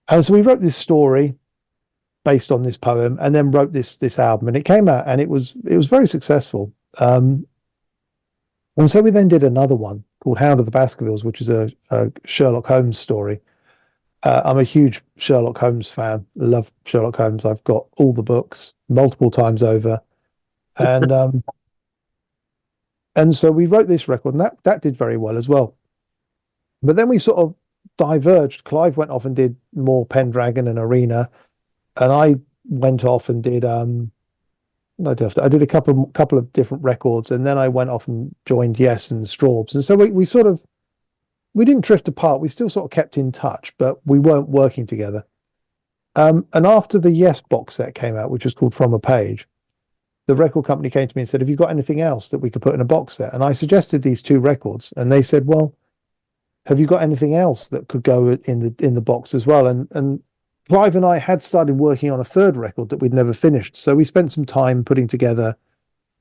And so we wrote this story based on this poem, and then wrote this album, and it came out, and it was very successful. And so we then did another one called Hound of the Baskervilles, which is a Sherlock Holmes story. I'm a huge Sherlock Holmes fan. I love Sherlock Holmes. I've got all the books multiple times over, and so we wrote this record, and that did very well as well. But then we sort of diverged. Clive went off and did more Pendragon and Arena, and I went off and did I did a couple of different records, and then I went off and joined Yes and Straubs, and so we didn't drift apart. We still sort of kept in touch, but we weren't working together. And after the Yes box set came out, which was called From a Page, the record company came to me and said, "Have you got anything else that we could put in a box set?" And I suggested these two records, and they said, "Well, have you got anything else that could go in the box as well?" And Clive and I had started working on a third record that we'd never finished. So we spent some time putting together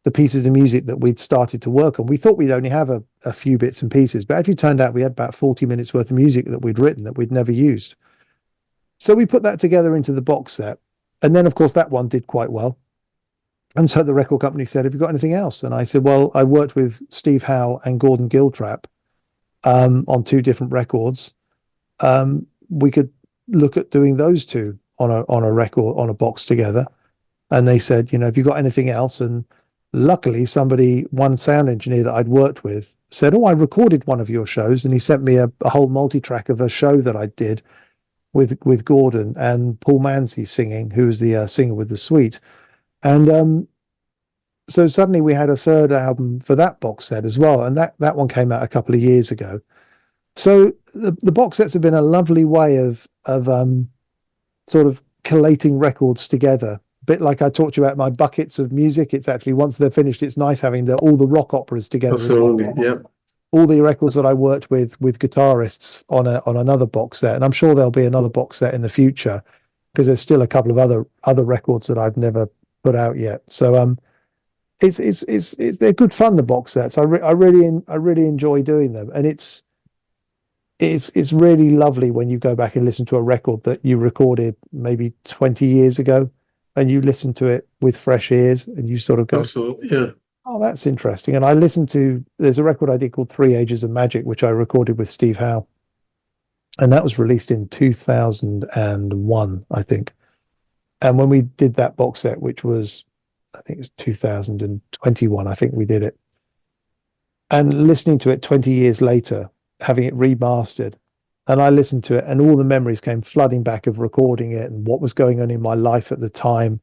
the pieces of music that we'd started to work on. We thought we'd only have a few bits and pieces, but actually turned out we had about 40 minutes worth of music that we'd written that we'd never used. So we put that together into the box set. And then, of course, that one did quite well. And so the record company said, "Have you got anything else?" And I said, "Well, I worked with Steve Howe and Gordon Giltrap on two different records. We could look at doing those two on a record, on a box together." And they said, "Have you got anything else?" And luckily one sound engineer that I'd worked with said, "Oh, I recorded one of your shows," and he sent me a whole multi-track of a show that I did with Gordon and Paul Manzi singing, who was the singer with the Suite. And so suddenly we had a third album for that box set as well, and that one came out a couple of years ago. So the box sets have been a lovely way of sort of collating records together. A bit like I talked to you about my buckets of music. It's actually, once they're finished, it's nice having all the rock operas together. Absolutely, yeah. All the records that I worked with guitarists on another box set, and I'm sure there'll be another box set in the future because there's still a couple of other records that I've never put out yet. So it's they're good fun, the box sets. I really enjoy doing them, and it's really lovely when you go back and listen to a record that you recorded maybe 20 years ago, and you listen to it with fresh ears, and you sort of go, Absolutely, yeah. "Oh, that's interesting." And there's a record I did called Ages of Magick, which I recorded with Steve Howe. And that was released in 2001, I think. And when we did that box set, which was, I think it was 2021, I think we did it. And listening to it 20 years later, having it remastered, and I listened to it, and all the memories came flooding back of recording it and what was going on in my life at the time.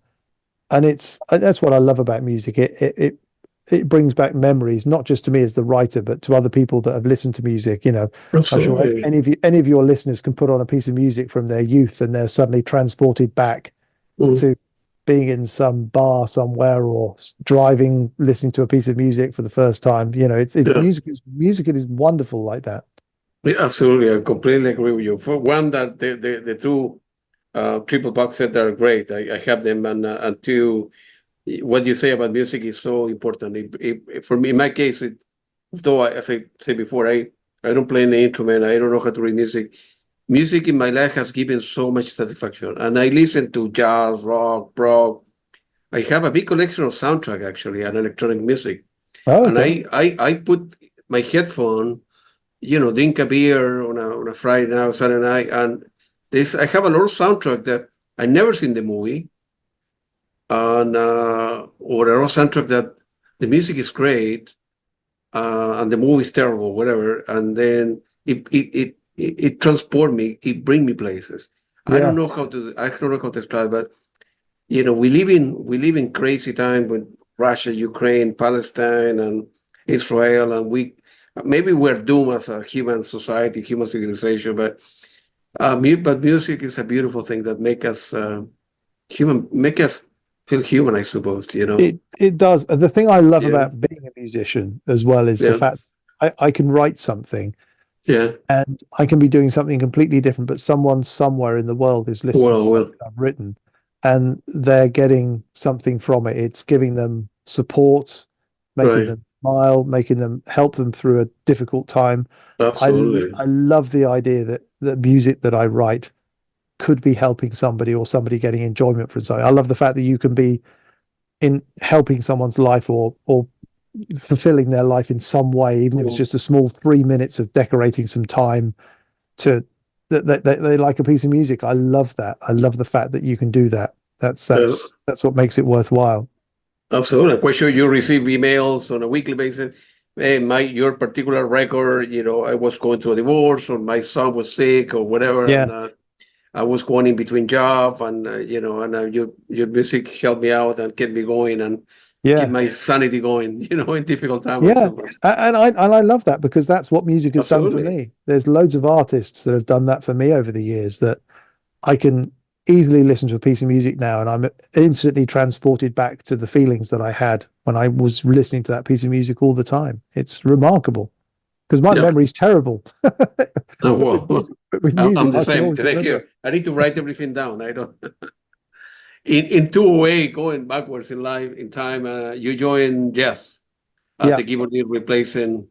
And that's what I love about music. It brings back memories, not just to me as the writer, but to other people that have listened to music. I'm sure any of your listeners can put on a piece of music from their youth, and they're suddenly transported back to being in some bar somewhere, or driving, listening to a piece of music for the first time. Music is wonderful like that. Yeah, absolutely, I completely agree with you. For one, that the two triple box set are great. I have them, and two, what you say about music is so important. For me, in my case, though, as I said before, I don't play any instrument. I don't know how to read music. Music in my life has given so much satisfaction, and I listen to jazz, rock, prog. I have a big collection of soundtrack, actually, and electronic music. Oh, And okay. I put my headphone, drink a beer on a Friday night, Saturday night, and I have a lot of soundtrack that I never seen the movie, and or a lot of soundtrack that the music is great, and the movie is terrible, whatever, and then it transport me, it bring me places. I don't know how to describe, but we live in crazy time with Russia, Ukraine, Palestine, and Israel, and maybe we're doomed as a human society, human civilization, but music is a beautiful thing that make us make us feel human, I suppose, you know. It does. The thing I love Yeah, about being a musician as well is the yeah, fact I can write something yeah. and I can be doing something completely different, but someone somewhere in the world is listening to Well, something I've written and they're getting something from it. It's giving them support, making right. them smile, making them help them through a difficult time. Absolutely. I love the idea that the music that I write could be helping somebody or somebody getting enjoyment from something. I love the fact that you can be in helping someone's life or fulfilling their life in some way, even if it's just a small 3 minutes of decorating some time to that they like a piece of music. I love that. I love the fact that you can do that. That's Uh, that's that's what makes it worthwhile. Absolutely. I'm quite sure you receive emails on a weekly basis. Hey, your particular record, you know, I was going through a divorce, or my son was sick, or whatever, and Yeah, I was going in between job, and you know, and your music helped me out and kept me going and keep yeah, my sanity going, you know, in difficult times like yeah. sometimes. And I love that because that's what music has done for Absolutely. me. There's loads of artists that have done that for me over the years that I can easily listen to a piece of music now and I'm instantly transported back to the feelings that I had when I was listening to that piece of music all the time. It's remarkable because my Yeah. memory's terrible. Well, But with I'm music, the I can same always today remember it. here. I need to write everything down. I don't. In two way, going backwards in life, in time, you join Jess as Yeah, the keyboardist replacing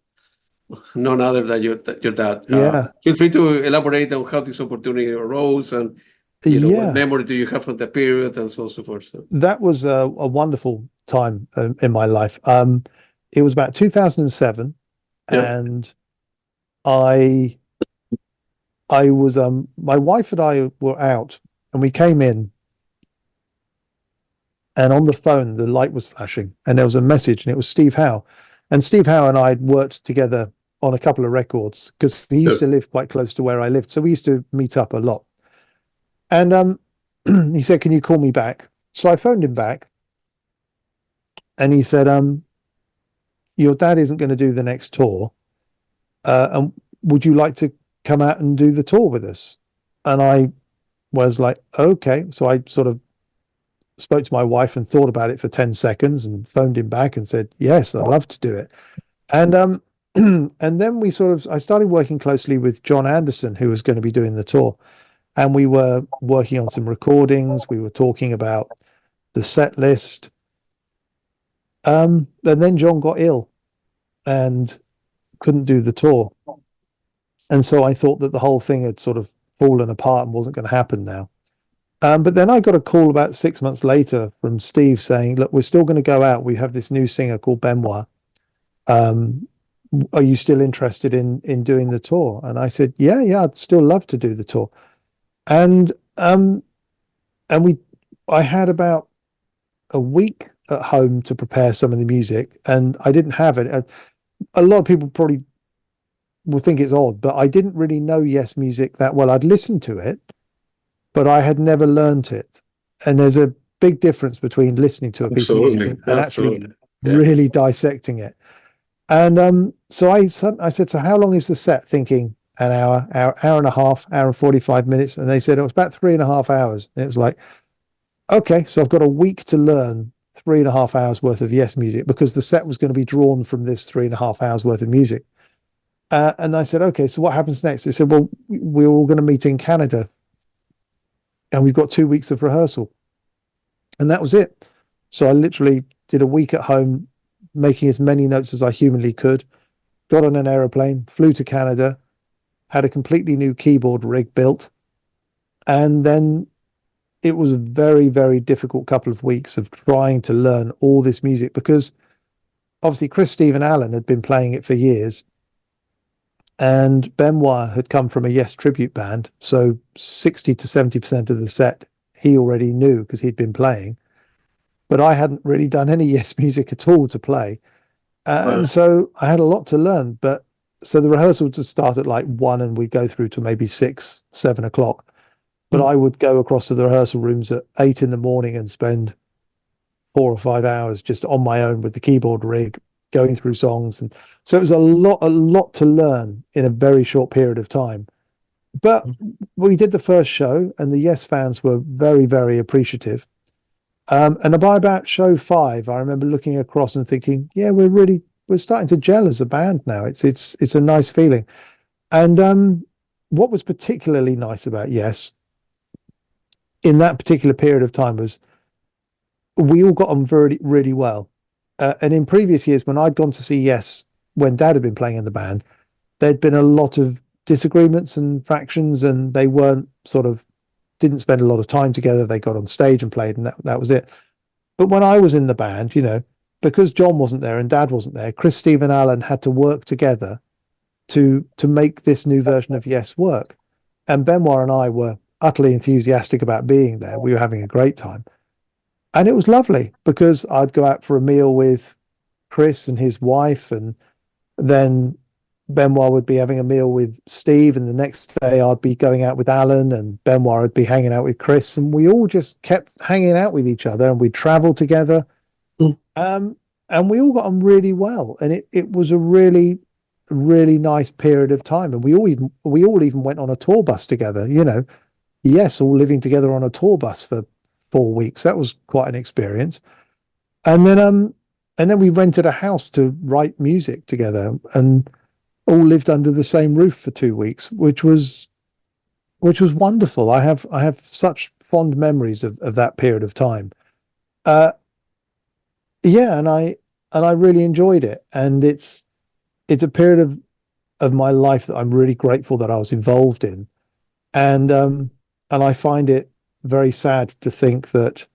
none other than your dad. yeah, Feel free to elaborate on how this opportunity arose and, you know, what yeah. memory do you have from the period and so on and so forth. So, That was a wonderful time in my life. It was about 2007, yeah, and I I was my wife and I were out, and we came in, and on the phone the light was flashing, and there was a message, and it was Steve Howe, and Steve Howe and I had worked together on a couple of records because he used yeah. to live quite close to where I lived, so we used to meet up a lot. And he said, "Can you call me back?" So I phoned him back, and he said, "Your dad isn't going to do the next tour, and would you like to come out and do the tour with us?" And I was like, "Okay." So I sort of spoke to my wife and thought about it for 10 seconds and phoned him back and said, "Yes, I'd love to do it." And and then I started working closely with John Anderson, who was going to be doing the tour. And we were working on some recordings. We were talking about the set list. And then John got ill and couldn't do the tour. And so I thought that the whole thing had sort of fallen apart and wasn't going to happen now. But then I got a call about 6 months later from Steve saying, "Look, we're still going to go out. We have this new singer called Benoit. Um, are you still interested in doing the tour?" And I said, "Yeah, yeah, I'd still love to do the tour." And um, and I had about a week at home to prepare some of the music, and I didn't have it. A lot of people probably will think it's odd, but I didn't really know Yes music that well. I'd listened to it, but I had never learnt it. And there's a big difference between listening to a piece of music Absolutely. and actually Absolutely. Yeah. really dissecting it. And so I said, "So how long is the set?" Thinking an hour and a half, hour and 45 minutes. And they said it was about 3.5 hours. And it was like, okay, so I've got a week to learn 3.5 hours worth of Yes music because the set was going to be drawn from this 3.5 hours worth of music. And I said, "Okay, so what happens next?" They said, "Well, we're all going to meet in Canada and we've got 2 weeks of rehearsal." And that was it. So I literally did a week at home, making as many notes as I humanly could, got on an aeroplane, flew to Canada, had a completely new keyboard rig built. And then it was a very, very difficult couple of weeks of trying to learn all this music because obviously Chris, Steve, and Alan had been playing it for years. And Benoit had come from a Yes tribute band. So 60 to 70% of the set he already knew because he'd been playing. But I hadn't really done any Yes music at all to play. And Well, so I had a lot to learn. But so the rehearsal would start at like 1 and we'd go through to maybe 6, 7 o'clock. But I would go across to the rehearsal rooms at 8 in the morning and spend 4 or 5 hours just on my own with the keyboard rig, going through songs. And so it was a lot to learn in a very short period of time. But we did the first show, and the Yes fans were very, very appreciative. And by about show 5, I remember looking across and thinking, yeah, we're starting to gel as a band now. It's a nice feeling. And what was particularly nice about Yes in that particular period of time was we all got on very, really well. And in previous years, when I'd gone to see Yes, when Dad had been playing in the band, there'd been a lot of disagreements and fractions, and they weren't didn't spend a lot of time together. They got on stage and played, and that was it. But when I was in the band, because John wasn't there and Dad wasn't there, Chris, Steve, and Alan had to work together to make this new version of Yes work. And Benoit and I were utterly enthusiastic about being there. We were having a great time. And it was lovely because I'd go out for a meal with Chris and his wife, and then Benoit would be having a meal with Steve, and the next day I'd be going out with Alan, and Benoit would be hanging out with Chris, and we all just kept hanging out with each other, and we'd travel together. And we all got on really well, and it was a really, really nice period of time. And we all even went on a tour bus together, Yes, all living together on a tour bus for 4 weeks. That was quite an experience. And then we rented a house to write music together, and all lived under the same roof for 2 weeks, which was wonderful. I have such fond memories of that period of time. Yeah, and I really enjoyed it. And it's a period of my life that I'm really grateful that I was involved in. And I find it very sad to think that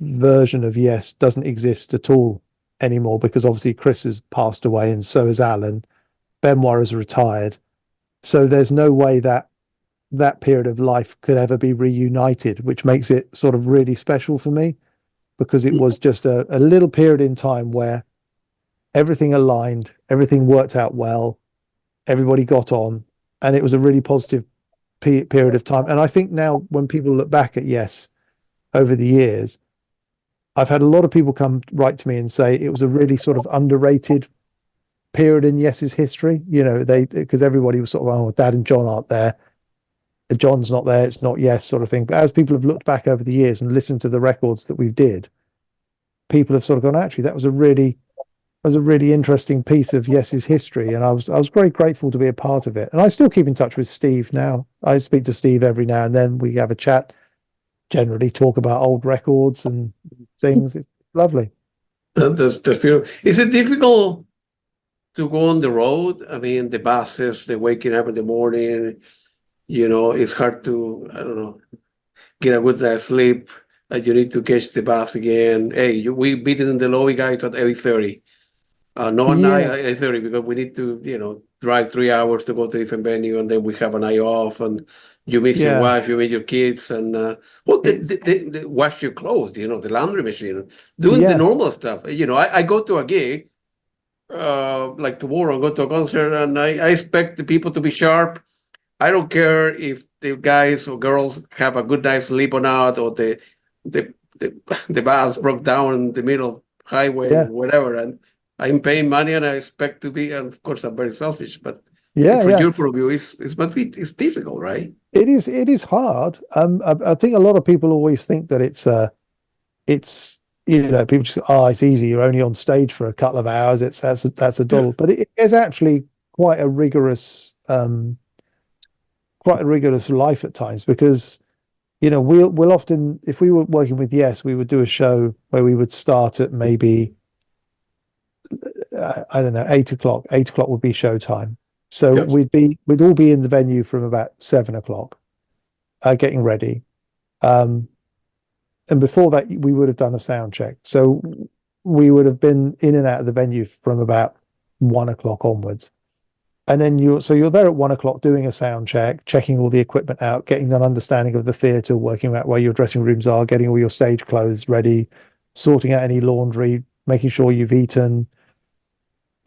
version of Yes doesn't exist at all anymore, because obviously Chris has passed away, and so has Alan. Benoit has retired, so there's no way that period of life could ever be reunited, which makes it sort of really special for me, because it was just a little period in time where everything aligned, everything worked out well, everybody got on, and it was a really positive period of time. And I think now when people look back at Yes over the years, I've had a lot of people come right to me and say it was a really sort of underrated period in Yes's history. Because everybody was sort of, oh, Dad and John aren't there, John's not there, it's not Yes, sort of thing. But as people have looked back over the years and listened to the records that we did, people have sort of gone, actually, that was a really interesting piece of Yes's history, and I was very grateful to be a part of it. And I still keep in touch with Steve now. I speak to Steve every now and then. We have a chat, generally talk about old records and things. It's lovely. That's beautiful. Is it difficult to go on the road? I mean, the buses, the waking up in the morning, it's hard to, I don't know, get a good night's sleep. You need to catch the bus again. Hey, we beat it in the lobby, guys, at 8:30. Not Yeah. 8:30, because we need to, drive 3 hours to go to different venue, and then we have a night off, and you miss your wife, you miss your kids, and they wash your clothes, the laundry machine, doing the normal stuff. I go to a gig, like tomorrow, I go to a concert, and I expect the people to be sharp. I don't care if the guys or girls have a good night's sleep or not, or the bus broke down in the middle of highway, whatever, and I'm paying money, and I expect to be, and of course I'm very selfish, but for your point of view, it's difficult, right? It is hard. I think a lot of people always think that it's people just it's easy, you're only on stage for a couple of hours, that's a doddle. But it is actually quite a rigorous life at times, because we'll often, if we were working with Yes, we would do a show where we would start at maybe I don't know, 8 o'clock. 8 o'clock would be showtime. So we'd all be in the venue from about 7 o'clock, getting ready. And before that, we would have done a sound check. So we would have been in and out of the venue from about 1 o'clock onwards. And then you're there at 1 o'clock doing a sound check, checking all the equipment out, getting an understanding of the theatre, working out where your dressing rooms are, getting all your stage clothes ready, sorting out any laundry, making sure you've eaten,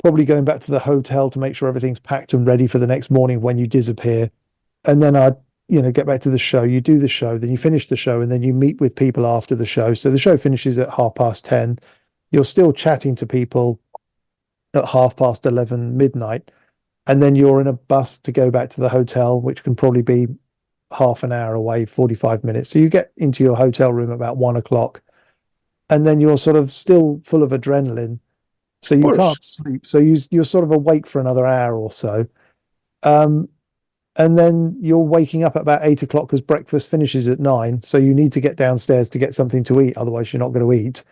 probably going back to the hotel to make sure everything's packed and ready for the next morning when you disappear. And then I'd get back to the show. You do the show, then you finish the show, and then you meet with people after the show. So the show finishes at 10:30. You're still chatting to people at 11:30, midnight. and then you're in a bus to go back to the hotel, which can probably be half an hour away, 45 minutes. So you get into your hotel room about 1 o'clock, and then you're sort of still full of adrenaline. So you can't sleep. So you're sort of awake for another hour or so. And then you're waking up at about 8 o'clock because breakfast finishes at 9. So you need to get downstairs to get something to eat. Otherwise, you're not going to eat.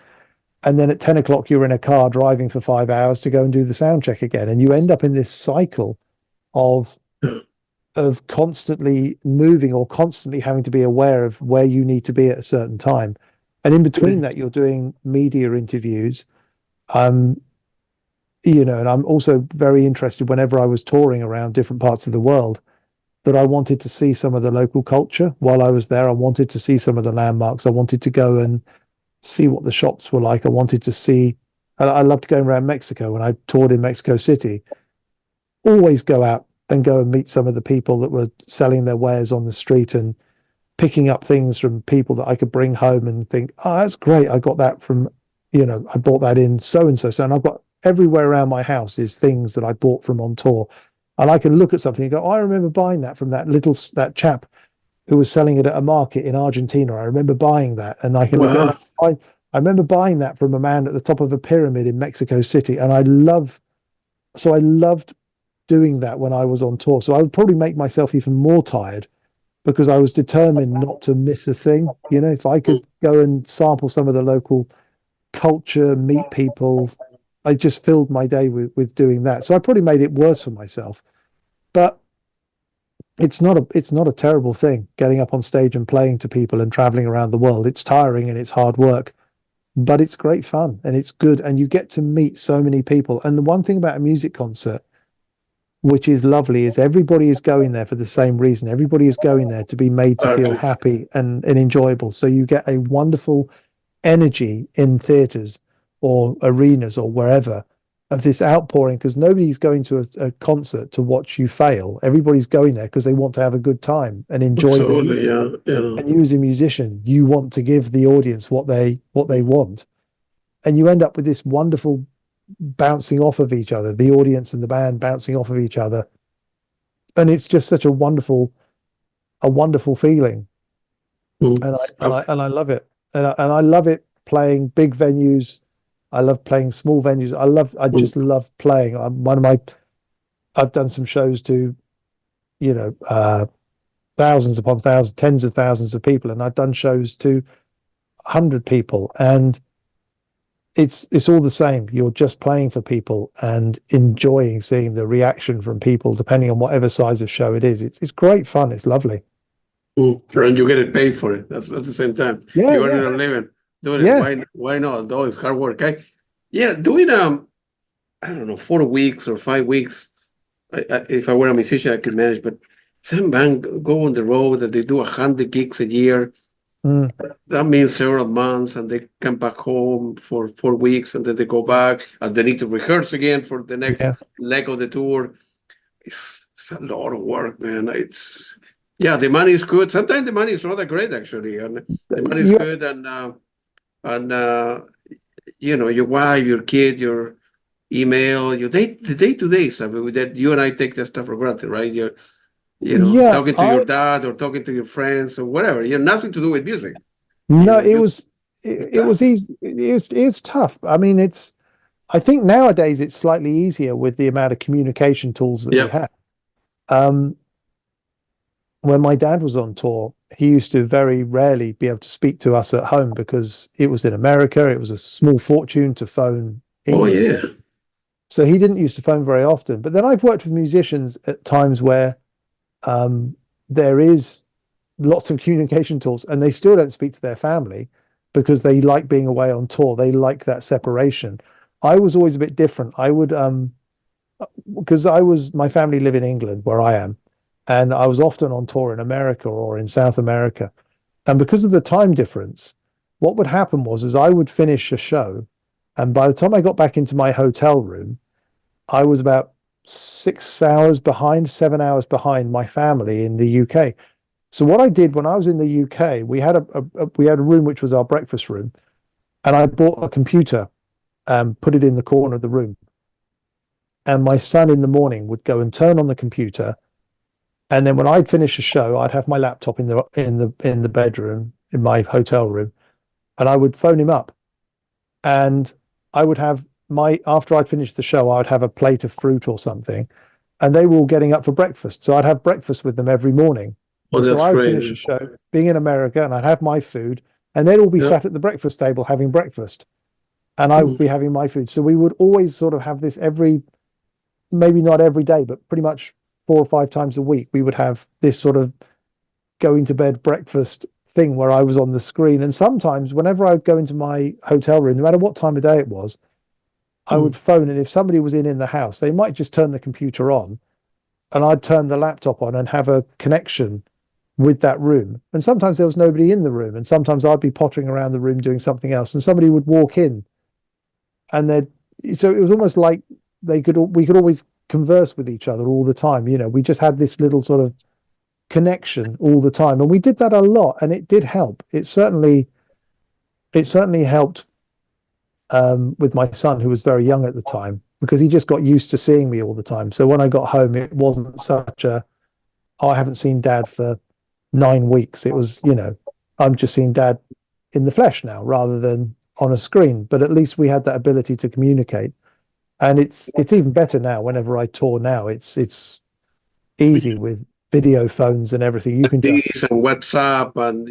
And then at 10 o'clock, you're in a car driving for 5 hours to go and do the sound check again. And you end up in this cycle of constantly moving or constantly having to be aware of where you need to be at a certain time. And in between that, you're doing media interviews. And I'm also very interested whenever I was touring around different parts of the world, that I wanted to see some of the local culture while I was there. I wanted to see some of the landmarks. I wanted to go and see what the shops were like. I wanted to see, I loved going around Mexico when I toured in Mexico City. Always go out and go and meet some of the people that were selling their wares on the street and picking up things from people that I could bring home and think, oh, that's great. I got that from, I bought that in so and so. And I've got everywhere around my house is things that I bought from on tour. And I can look at something and go, oh, I remember buying that from that chap who was selling it at a market in Argentina. I remember buying that. And I can look at it. I remember buying that from a man at the top of a pyramid in Mexico City. And I loved doing that when I was on tour. So I would probably make myself even more tired because I was determined not to miss a thing. If I could go and sample some of the local culture, meet people, I just filled my day with doing that. So I probably made it worse for myself. But it's not a terrible thing getting up on stage and playing to people and traveling around the world. It's tiring and it's hard work, but it's great fun and it's good. And you get to meet so many people. And the one thing about a music concert, which is lovely, is everybody is going there for the same reason. Everybody is going there to be made to feel happy and enjoyable. So you get a wonderful energy in theaters or arenas or wherever of this outpouring, because nobody's going to a concert to watch you fail. Everybody's going there because they want to have a good time and enjoy the music. And you as a musician, you want to give the audience what they want. And you end up with this wonderful bouncing off of each other, the audience and the band bouncing off of each other. And it's just such a wonderful feeling. And I love it. And I love it playing big venues. I love playing small venues. I just love playing. I've done some shows to, thousands upon thousands, tens of thousands of people, and I've done shows to 100 people, and it's all the same. You're just playing for people and enjoying seeing the reaction from people, depending on whatever size of show it is. It's great fun. It's lovely. And you get it paid for it. That's at the same time. Yeah, you earn a living doing it. Why not? Though it's hard work. Doing I don't know, 4 weeks or 5 weeks. If I were a musician, I could manage. But some band go on the road and they do 100 gigs a year. That means several months, and they come back home for 4 weeks, and then they go back, and they need to rehearse again for the next leg of the tour. It's a lot of work, man. The money is good. Sometimes the money is not that great, actually, and the money is good, and your wife, your kid, your email, the day-to-day stuff. That you and I take that stuff for granted, right? Talking to your dad or talking to your friends or whatever. Nothing to do with music. No, it was easy. It's tough. I mean, I think nowadays it's slightly easier with the amount of communication tools that we have. When my dad was on tour, he used to very rarely be able to speak to us at home because it was in America. It was a small fortune to phone England. Oh, yeah. So he didn't used to phone very often. But then I've worked with musicians at times where there is lots of communication tools and they still don't speak to their family because they like being away on tour. They like that separation. I was always a bit different. I would, because my family live in England where I am, and I was often on tour in America or in South America. And because of the time difference, what would happen was I would finish a show, and by the time I got back into my hotel room, I was about 7 hours behind my family in the UK. So what I did when I was in the UK, we had a room which was our breakfast room, and I bought a computer and put it in the corner of the room. and my son in the morning would go and turn on the computer, and then when I'd finish a show, I'd have my laptop in the bedroom in my hotel room, and I would phone him up, and I would have after I'd finished the show, I would have a plate of fruit or something, and they were all getting up for breakfast, so I'd have breakfast with them every morning. Oh, So that's I would great. finish the show, being in America, and I'd have my food, and they'd all be Yeah. sat at the breakfast table having breakfast, and I would be having my food. So we would always sort of have this maybe not every day, but pretty much 4 or 5 times a week, we would have this sort of going to bed breakfast thing where I was on the screen. And sometimes whenever I'd go into my hotel room, no matter what time of day it was, I would phone, and if somebody was in the house, they might just turn the computer on, and I'd turn the laptop on and have a connection with that room. And sometimes there was nobody in the room, and sometimes I'd be pottering around the room doing something else, and somebody would walk in, and so it was almost like we could always converse with each other all the time. We just had this little sort of connection all the time, and we did that a lot, and it did help. It certainly helped with my son, who was very young at the time, because he just got used to seeing me all the time. So when I got home, it wasn't such a, oh, I haven't seen dad for 9 weeks. It was, I'm just seeing dad in the flesh now rather than on a screen. But at least we had that ability to communicate. And it's even better now. Whenever I tour now, it's easy with video phones and everything. You can just, This and WhatsApp and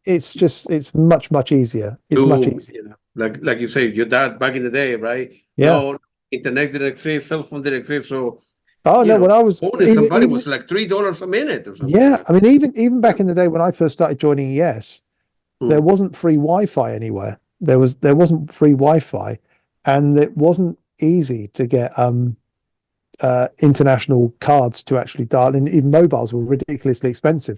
it's much easier. It's much Zoom, easier. like you say, your dad back in the day, right? Yeah. No, internet didn't exist, cell phone didn't exist, so Oh no, when I was phoning somebody was like $3 a minute or something. yeah, I mean, even back in the day when I first started joining ES, there wasn't free Wi-Fi anywhere. There wasn't free Wi-Fi, and it wasn't easy to get international cards to actually dial in. Even mobiles were ridiculously expensive.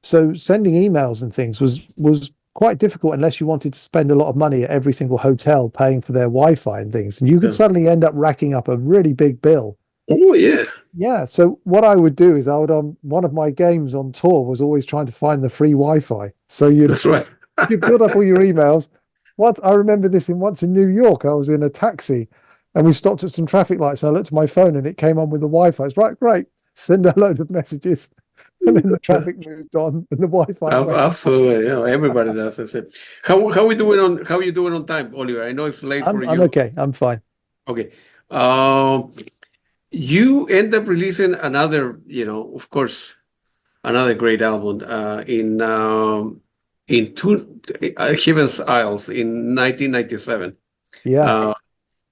So sending emails and things was quite difficult unless you wanted to spend a lot of money at every single hotel paying for their Wi-Fi and things. And you could suddenly end up racking up a really big bill. Oh yeah. Yeah. So what I would do is I would one of my games on tour was always trying to find the free Wi-Fi. So That's right. you build up all your emails. Once I remember this once in New York, I was in a taxi and we stopped at some traffic lights, and I looked at my phone and it came on with the Wi-Fi. It's right, great. Send a load of messages. And then the traffic moved on and the Wi-Fi. Absolutely, everybody does. That's it. How you doing on time, Oliver? I know it's late for you. I'm okay. I'm fine. Okay. You end up releasing another, of course, another great album in Heaven's Isles in 1997. Yeah.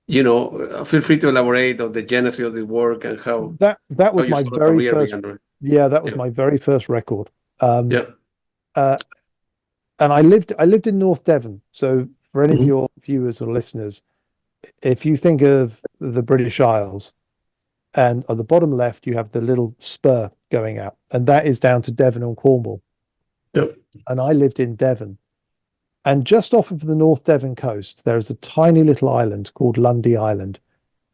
Feel free to elaborate on the genesis of the work and how that was my very first. Yeah, that was my very first record. And I lived in North Devon. So for any of your viewers or listeners, if you think of the British Isles, and on the bottom left you have the little spur going out, and that is down to Devon and Cornwall. Yep. And I lived in Devon. And just off of the North Devon coast, there is a tiny little island called Lundy Island,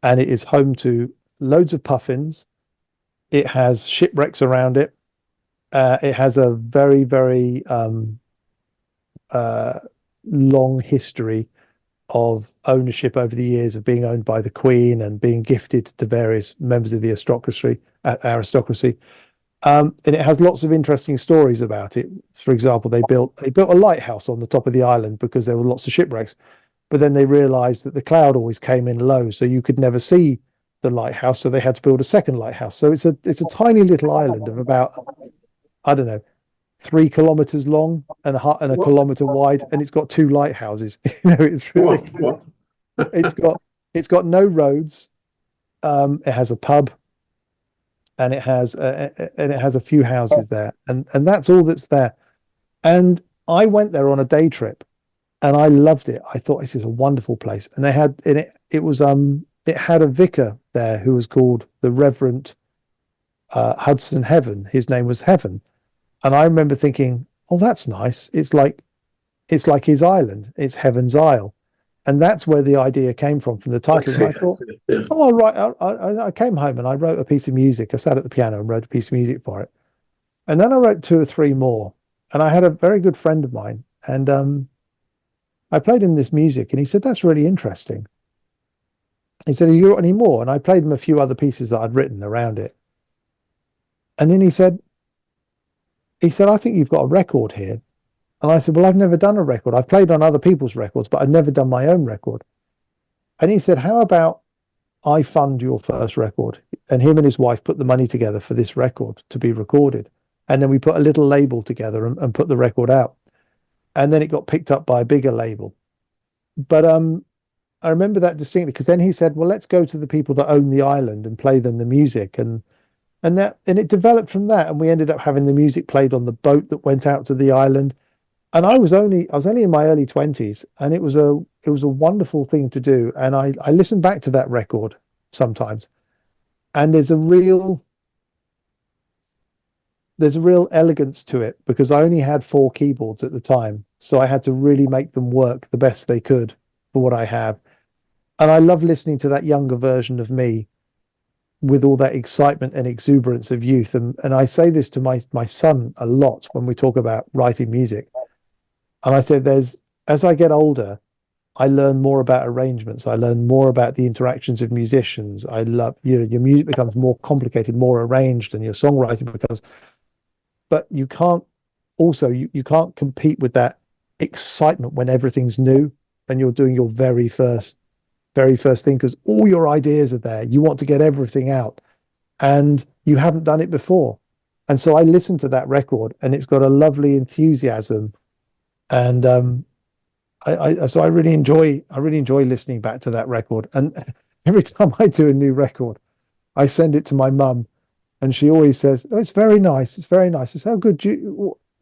and it is home to loads of puffins. It has shipwrecks around it. It has a very, very long history of ownership over the years, of being owned by the Queen and being gifted to various members of the aristocracy. And it has lots of interesting stories about it. For example, they built a lighthouse on the top of the island because there were lots of shipwrecks, but then they realized that the cloud always came in low, so you could never see the lighthouse, so they had to build a second lighthouse. So it's a tiny little island of about, I don't know, 3 kilometers long and a kilometer wide, and it's got 2 lighthouses. It's ridiculous. It's got no roads. It has a pub, and it has a few houses there, and that's all that's there. And I went there on a day trip, and I loved it. I thought this is a wonderful place, and they had in it. It had a vicar there who was called the Reverend Hudson Heaven. His name was Heaven, and I remember thinking, "Oh, that's nice. It's like his island. It's Heaven's Isle." And that's where the idea came from the title. And I thought, oh, all right. I came home and I wrote a piece of music. I sat at the piano and wrote a piece of music for it. And then I wrote 2 or 3 more. And I had a very good friend of mine. And I played him this music. And he said, that's really interesting. He said, "Have you got any more?" And I played him a few other pieces that I'd written around it. And then he said, "I think you've got a record here." And I said, "Well, I've never done a record. I've played on other people's records, but I've never done my own record." And he said, "How about I fund your first record?" And him and his wife put the money together for this record to be recorded. And then we put a little label together and put the record out. And then it got picked up by a bigger label. But I remember that distinctly, because then he said, "Well, let's go to the people that own the island and play them the music." And it developed from that. And we ended up having the music played on the boat that went out to the island. And I was only in my early 20s, and it was a wonderful thing to do. And I listen back to that record sometimes, and there's a real elegance to it, because I only had 4 keyboards at the time, so I had to really make them work the best they could for what I have. And I love listening to that younger version of me with all that excitement and exuberance of youth. And I say this to my son a lot when we talk about writing music. And I said, as I get older, I learn more about arrangements. I learn more about the interactions of musicians. I love, your music becomes more complicated, more arranged, and your songwriting becomes, but you can't also, you can't compete with that excitement when everything's new and you're doing your very first thing, because all your ideas are there. You want to get everything out and you haven't done it before. And so I listened to that record, and it's got a lovely enthusiasm. And so I really enjoy listening back to that record. And every time I do a new record, I send it to my mum, and she always says, "Oh, it's very nice. It's very nice." I say, "How good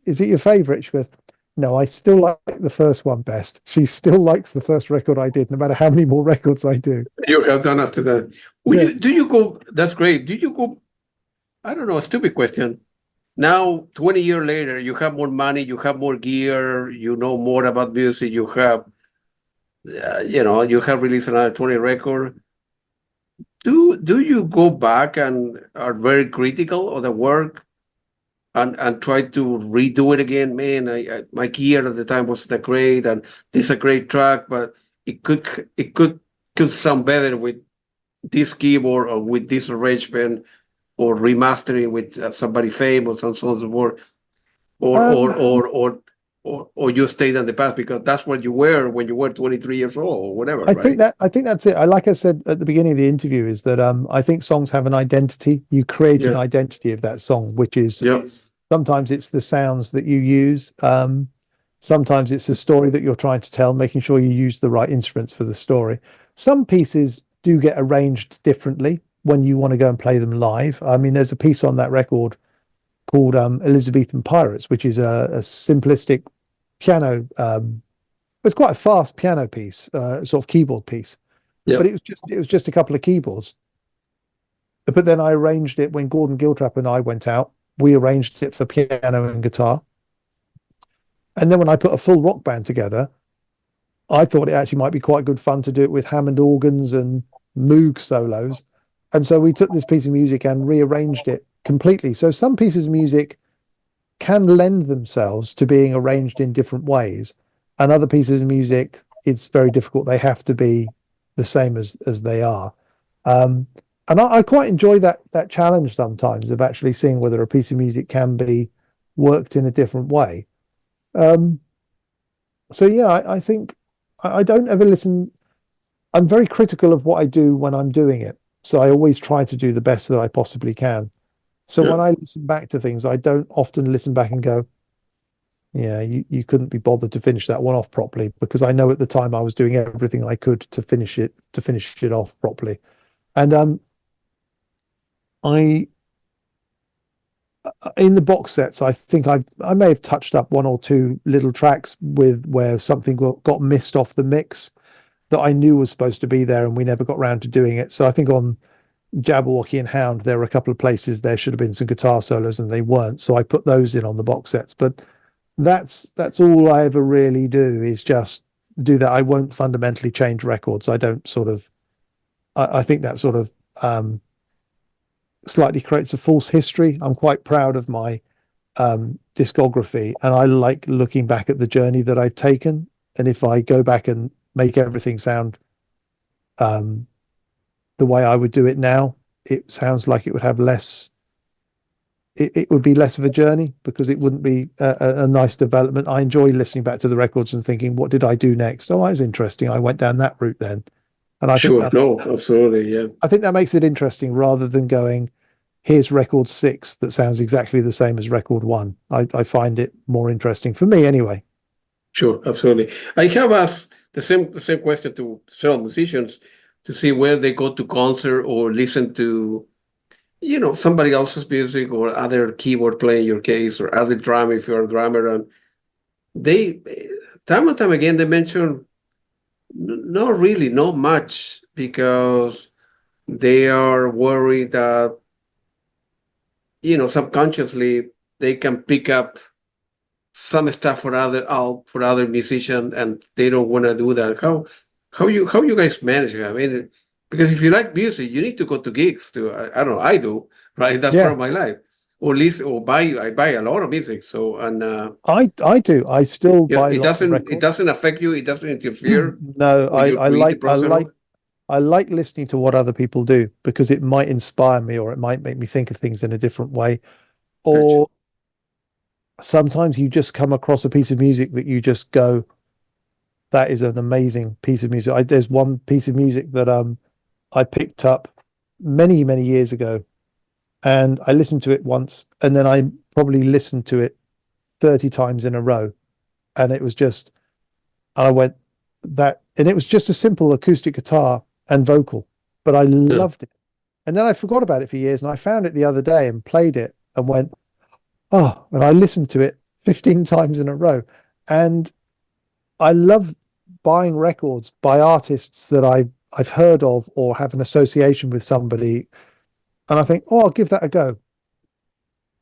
is it your favorite?" She goes, "No, I still like the first one best." She still likes the first record I did, no matter how many more records I do. You have done after that. Yeah. Do you go? That's great. Do you go? I don't know. A stupid question. Now, 20 years later, you have more money, you have more gear, you know more about music, you have released another 20 record. Do you go back and are very critical of the work and try to redo it again? Man, my gear at the time wasn't that great, and this is a great track, but it could sound better with this keyboard or with this arrangement, or remastering with somebody famous and so on and so forth, or Um, or or or or you stayed in the past because that's what you were when you were 23 years old or whatever, right? I think that's it. Like I said at the beginning of the interview, is that I think songs have an identity. You create an Yeah, identity of that song, which is yeah. sometimes it's the sounds that you use. Sometimes it's the story that you're trying to tell, making sure you use the right instruments for the story. Some pieces do get arranged differently when you want to go and play them live. I mean, there's a piece on that record called Elizabethan Pirates, which is a simplistic piano. It's quite a fast piano piece, sort of keyboard piece, Yeah. but it was just a couple of keyboards. But then I arranged it when Gordon Giltrap and I went out. We arranged it for piano and guitar. And then when I put a full rock band together, I thought it actually might be quite good fun to do it with Hammond organs and Moog solos. And so we took this piece of music and rearranged it completely. So some pieces of music can lend themselves to being arranged in different ways, and other pieces of music, it's very difficult. They have to be the same as they are. Um, and I quite enjoy that challenge sometimes, of actually seeing whether a piece of music can be worked in a different way. Um, so yeah, I think I don't ever listen. I'm very critical of what I do when I'm doing it. So I always try to do the best that I possibly can. So Yeah. when I listen back to things, I don't often listen back and go, "Yeah, you couldn't be bothered to finish that one off properly," because I know at the time I was doing everything I could to finish it off properly. And I in the box sets, I think I may have touched up one or two little tracks with where something got missed off the mix that I knew was supposed to be there, and we never got around to doing it. So I think on Jabberwocky and Hound, there were a couple of places there should have been some guitar solos and they weren't. So I put those in on the box sets. But that's all I ever really do, is just do that. I won't fundamentally change records. I don't sort of. I think that sort of slightly creates a false history. I'm quite proud of my discography, and I like looking back at the journey that I've taken. And if I go back and make everything sound the way I would do it now, it sounds like it would have less. It would be less of a journey because it wouldn't be a nice development. I enjoy listening back to the records and thinking, what did I do next? Oh, that's interesting. I went down that route then. And Sure. No, absolutely. Yeah. I think that makes it interesting rather than going, here's record 6 that sounds exactly the same as record 1. I find it more interesting for me anyway. Sure. Absolutely. I have asked the same question to several musicians to see where they go to concert or listen to, somebody else's music or other keyboard player in your case, or other drummer if you're a drummer. And they, time and time again, they mention not really, not much, because they are worried that, subconsciously they can pick up some stuff for other musicians, and they don't want to do that. How you guys manage it? I mean, because if you like music, you need to go to gigs. I don't know. I do, right? That's part Yeah, of my life. Or listen, or buy. I buy a lot of music. So, and I do. I still yeah, buy it lots of doesn't it records. doesn't affect you. It doesn't interfere No, with your creative process at all. I like listening to what other people do because it might inspire me or it might make me think of things in a different way. Gotcha. Or sometimes you just come across a piece of music that you just go, that is an amazing piece of music. There's one piece of music that I picked up many, many years ago, and I listened to it once, and then I probably listened to it 30 times in a row. And it was just, I went that, and it was just a simple acoustic guitar and vocal, but I Yeah. loved it. And then I forgot about it for years, and I found it the other day and played it and went, oh, and I listened to it 15 times in a row. And I love buying records by artists that I've heard of or have an association with somebody, and I think, oh, I'll give that a go.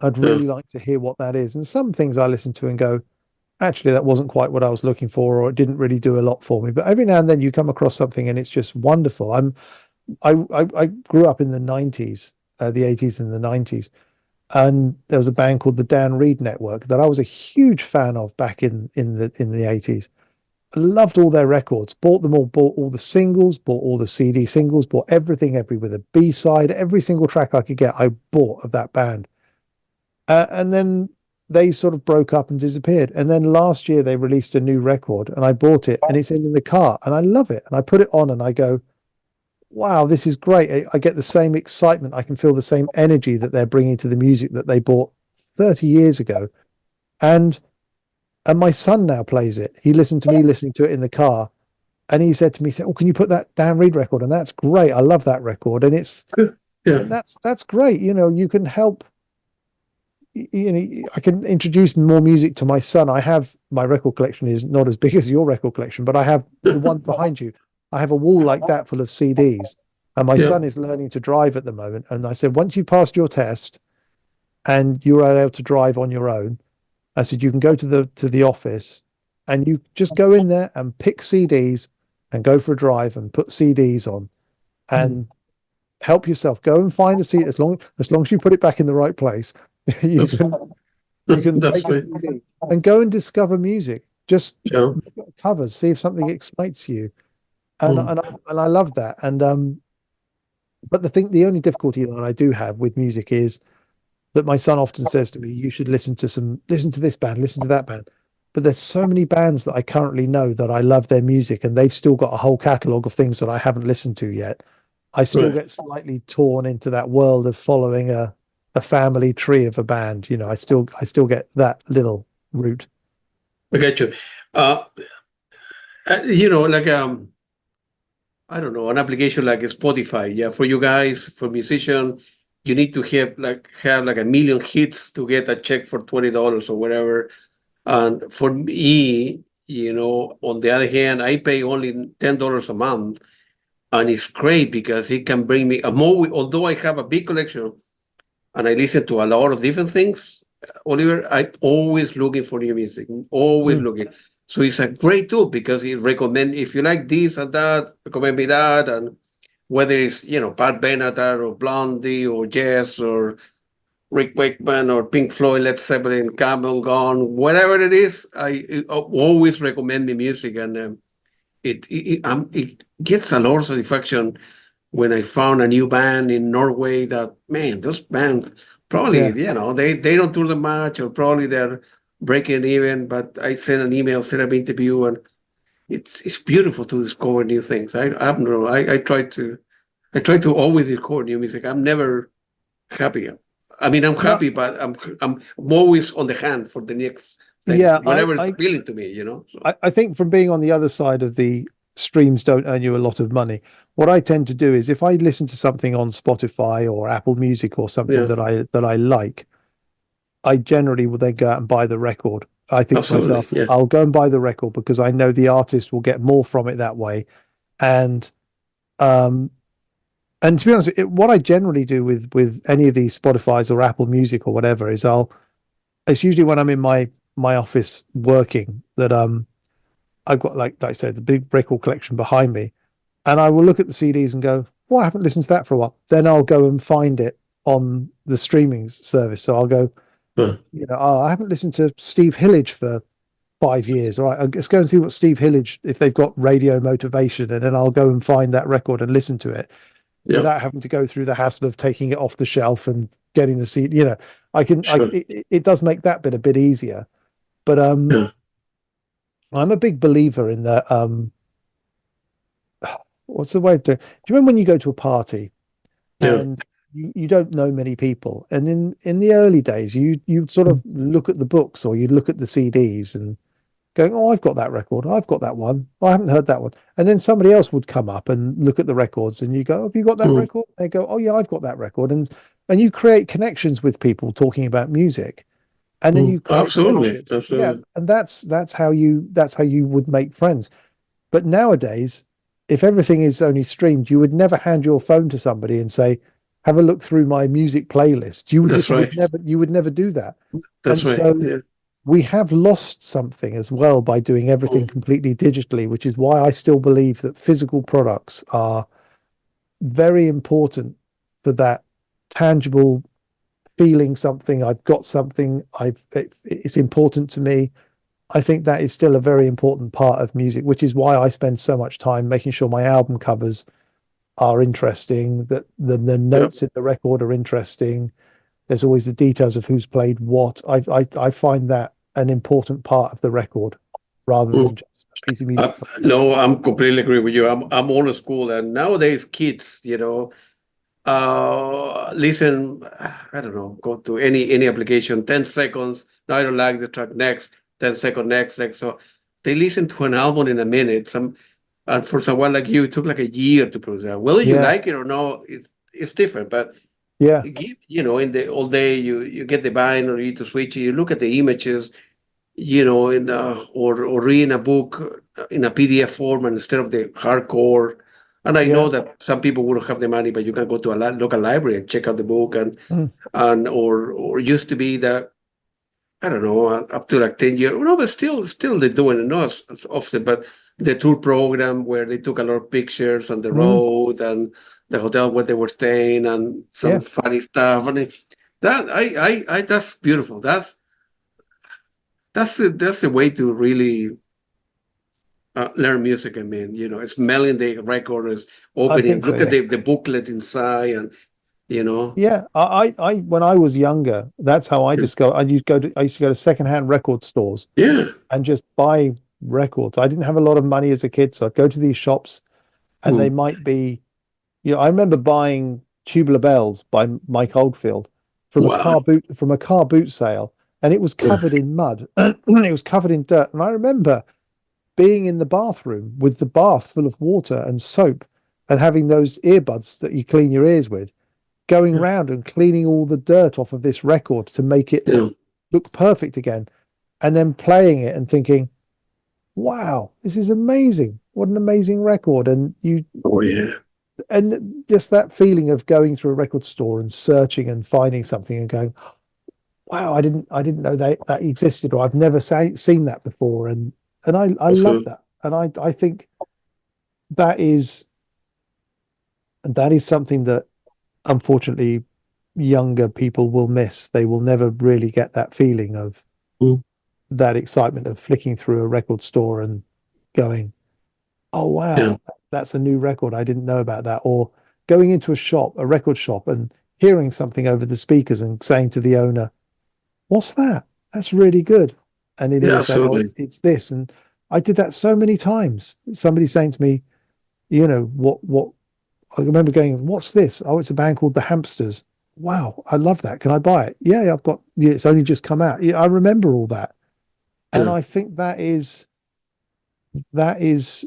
I'd Yeah. really like to hear what that is. And some things I listen to and go, actually, that wasn't quite what I was looking for, or it didn't really do a lot for me. But every now and then you come across something and it's just wonderful. I grew up in the 90s, the 80s and the 90s, and there was a band called the Dan Reed Network that I was a huge fan of back in the 80s. I loved all their records, bought them all, bought all the singles, bought all the CD singles, bought everything, every with a B-side, every single track I could get, I bought of that band. And then they sort of broke up and disappeared. And then last year they released a new record and I bought it and it's in the car and I love it. And I put it on and I go, wow, this is great. I get the same excitement. I can feel the same energy that they're bringing to the music that they bought 30 years ago. And my son now plays it. He listened to me listening to it in the car, and he said to me, "Oh, can you put that Dan Reed record?" And that's great. I love that record, and Yeah. that's great. You can help. I can introduce more music to my son. I have my record collection is not as big as your record collection, but I have the one behind you. I have a wall like that full of CDs, and my Yeah. son is learning to drive at the moment. And I said, once you passed your test and you're able to drive on your own, I said, you can go to the office and you just go in there and pick CDs and go for a drive and put CDs on and help yourself. Go and find a CD as long as you put it back in the right place. you That's can you can that's take a right. CD and go and discover music. Just Yeah. covers, see if something excites you. And Mm. I love that. And but the only difficulty that I do have with music is that my son often says to me, you should listen to this band, listen to that band. But there's so many bands that I currently know that I love their music and they've still got a whole catalogue of things that I haven't listened to yet. I still Right. get slightly torn into that world of following a family tree of a band. I still get that little route. I get you. Like I don't know, an application like Spotify. Yeah, for you guys, for musician, you need to have like a million hits to get a check for $20 or whatever. And for me, on the other hand, I pay only $10 a month, and it's great because it can bring me a more. Although I have a big collection and I listen to a lot of different things, Oliver, I'm always looking for new music, always Mm. looking. So it's a great tool because it recommend if you like this and that, recommend me that, and whether it's Pat Benatar or Blondie or Jess or Rick Wakeman or Pink Floyd, Led Zeppelin, Come on Gone, whatever it is, I always recommend the music, and it gets a lot of satisfaction when I found a new band in Norway that, man, those bands probably, they don't tour the much, or probably they're breaking even, but I sent an email, set up interview, and it's beautiful to discover new things. I don't know. I try to always record new music. I'm never happy. I mean, I'm No, happy, but I'm always on the hand for the next thing, yeah, whatever is appealing to me, So, I think from being on the other side of the streams don't earn you a lot of money. What I tend to do is if I listen to something on Spotify or Apple Music or something yes, that I like, I generally will then go out and buy the record. I think to absolutely, myself, yeah. I'll go and buy the record because I know the artist will get more from it that way. And um and to be honest, what I generally do with any of these Spotify's or Apple Music or whatever is it's usually when I'm in my office working that I've got like I said the big record collection behind me, and I will look at the CDs and go, well, I haven't listened to that for a while. Then I'll go and find it on the streaming service. So I'll go, Huh. oh, I haven't listened to Steve Hillage for 5 years. All right, let's go and see what Steve Hillage, if they've got Radio Motivation, and then I'll go and find that record and listen to it Yeah, without having to go through the hassle of taking it off the shelf and getting the CD. sure. It does make that bit a bit easier. But Yeah, I'm a big believer in that. What's the way of doing? Do you remember when you go to a party yeah. and you don't know many people, and in the early days you sort of look at the books or you look at the CDs and going, oh, I've got that record, I've got that one, I haven't heard that one, and then somebody else would come up and look at the records, and you go, have you got that Mm, record? They go, oh yeah, I've got that record, and you create connections with people talking about music, and then you create absolutely, friendships. Yeah, absolutely. and that's how you would make friends. But nowadays, if everything is only streamed, you would never hand your phone to somebody and say, "Have a look through my music playlist." That's right. You would never do that. That's And right. so Yeah. we have lost something as well by doing everything Mm, completely digitally, which is why I still believe that physical products are very important for that tangible feeling something. I've got something. It's important to me. I think that is still a very important part of music, which is why I spend so much time making sure my album covers are interesting, that the yeah. notes in the record are interesting. There's always the details of who's played what. I find that an important part of the record rather Mm. than just a piece of music. No, I'm completely agree with you. I'm old school, and nowadays kids, listen, I don't know, go to any application, 10 seconds. No, I don't like the track, next, 10 second, next. So they listen to an album in a minute. And for someone like you, it took like a year to produce that. Whether you Yeah, like it or not, it's different. But yeah, in the all day, you get the bind or you need to switch it. You look at the images, or reading a book in a PDF form instead of the hardcore. And I yeah, know that some people wouldn't have the money, but you can go to a local library and check out the book, mm, or used to be that, I don't know, up to like 10 years. No, but still they're doing it, not as often, but the tour program where they took a lot of pictures on the mm, road and the hotel where they were staying and some yeah. funny stuff. And that's beautiful. That's the way to really learn music. I mean, smelling the record, is I opening, think so. look at Yeah. the booklet inside, and you know, Yeah, when I was younger, that's how I discovered. I used to go to secondhand record stores yeah, and just buy records. I didn't have a lot of money as a kid, so I'd go to these shops and they mm, might be, I remember buying Tubular Bells by Mike Oldfield wow, from a car boot sale, and it was yeah, covered in mud and it was covered in dirt. And I remember being in the bathroom with the bath full of water and soap and having those earbuds that you clean your ears with, going yeah, around and cleaning all the dirt off of this record to make it yeah. look perfect again, and then playing it and thinking, wow, this is amazing. What an amazing record. Oh yeah, And just that feeling of going through a record store and searching and finding something and going, wow, I didn't know that existed, or I've never seen that before. And I love so that. And I think that is something that unfortunately younger people will miss. They will never really get that feeling of mm, that excitement of flicking through a record store and going, oh yeah, wow, that's a new record. I didn't know about that. Or going into a record shop, and hearing something over the speakers and saying to the owner, "What's that? That's really good." And then he'll say, "Oh, absolutely. it's this." And I did that so many times. Somebody saying to me, what I remember going, "What's this?" "Oh, it's a band called the Hamsters." "Wow, I love that. Can I buy it?" "Yeah, I've got, yeah, it's only just come out." Yeah, I remember all that. And Yeah, I think that is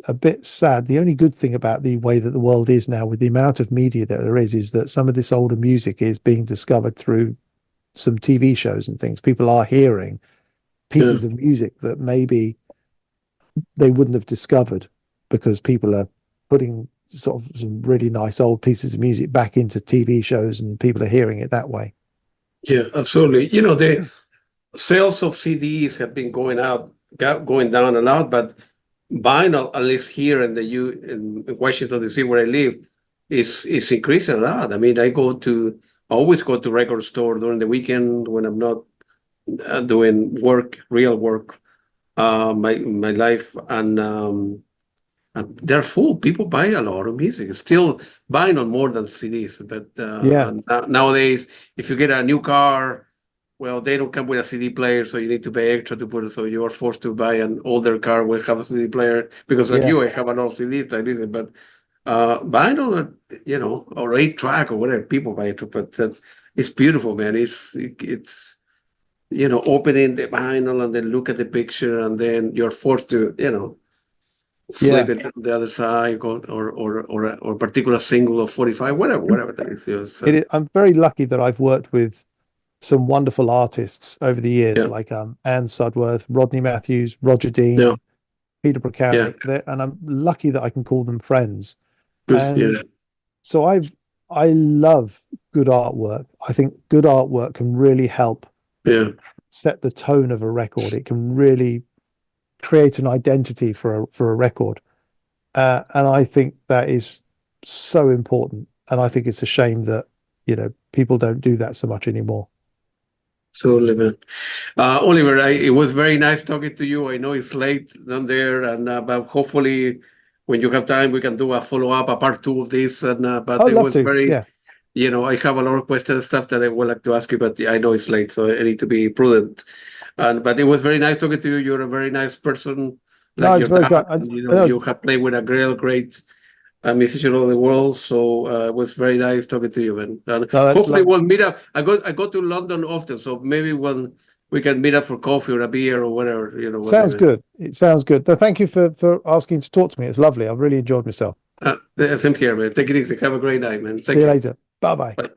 a bit sad. The only good thing about the way that the world is now, with the amount of media that there is that some of this older music is being discovered through some TV shows and things. People are hearing yeah, pieces of music that maybe they wouldn't have discovered, because people are putting sort of some really nice old pieces of music back into TV shows, and people are hearing it that way. yeah, absolutely. You know, the sales of CDs have been going down a lot, but vinyl, at least here in in Washington D.C., where I live, is increasing a lot. I mean, I always go to record store during the weekend when I'm not doing real work, my life, and they're full. People buy a lot of music. It's still vinyl more than CDs, but Yeah, nowadays, if you get a new car, well, they don't come with a CD player, so you need to pay extra to put it. So you are forced to buy an older car will have a CD player, because like yeah, you, I have a lot of CDs I listen. But vinyl, or 8-track or whatever, people buy it. But it's beautiful, man. It's opening the vinyl and then look at the picture, and then you're forced to flip yeah. it to the other side, or a particular single of 45, whatever that is. Yes, I'm very lucky that I've worked with some wonderful artists over the years, yeah, like Anne Sudworth, Rodney Matthews, Roger yeah, Dean, Peter yeah, Brukownik, and I'm lucky that I can call them friends. good, And yeah, so I love good artwork. I think good artwork can really help yeah. set the tone of a record. It can really create an identity for a record. And I think that is so important. And I think it's a shame that, people don't do that so much anymore. Absolutely, man. Oliver, it was very nice talking to you. I know it's late down there, and but hopefully, when you have time, we can do a follow up, a part two of this. And but I'd it love was to. very, Yeah. I have a lot of questions and stuff that I would like to ask you, but I know it's late, so I need to be prudent. And but it was very nice talking to you. You're a very nice person, No, like it's your very dad. good. And, That was, you have played with a great musician all over the world. So it was very nice talking to you, man. And no, that's hopefully lovely. we'll meet up. I go to London often, so maybe when we can meet up for coffee or a beer or whatever, one day. Sounds good. It sounds good. No, thank you for asking to talk to me. It's lovely. I've really enjoyed myself. Same here, man. Take it easy. Have a great night, man. See Thank you you. later. Bye bye. Bye.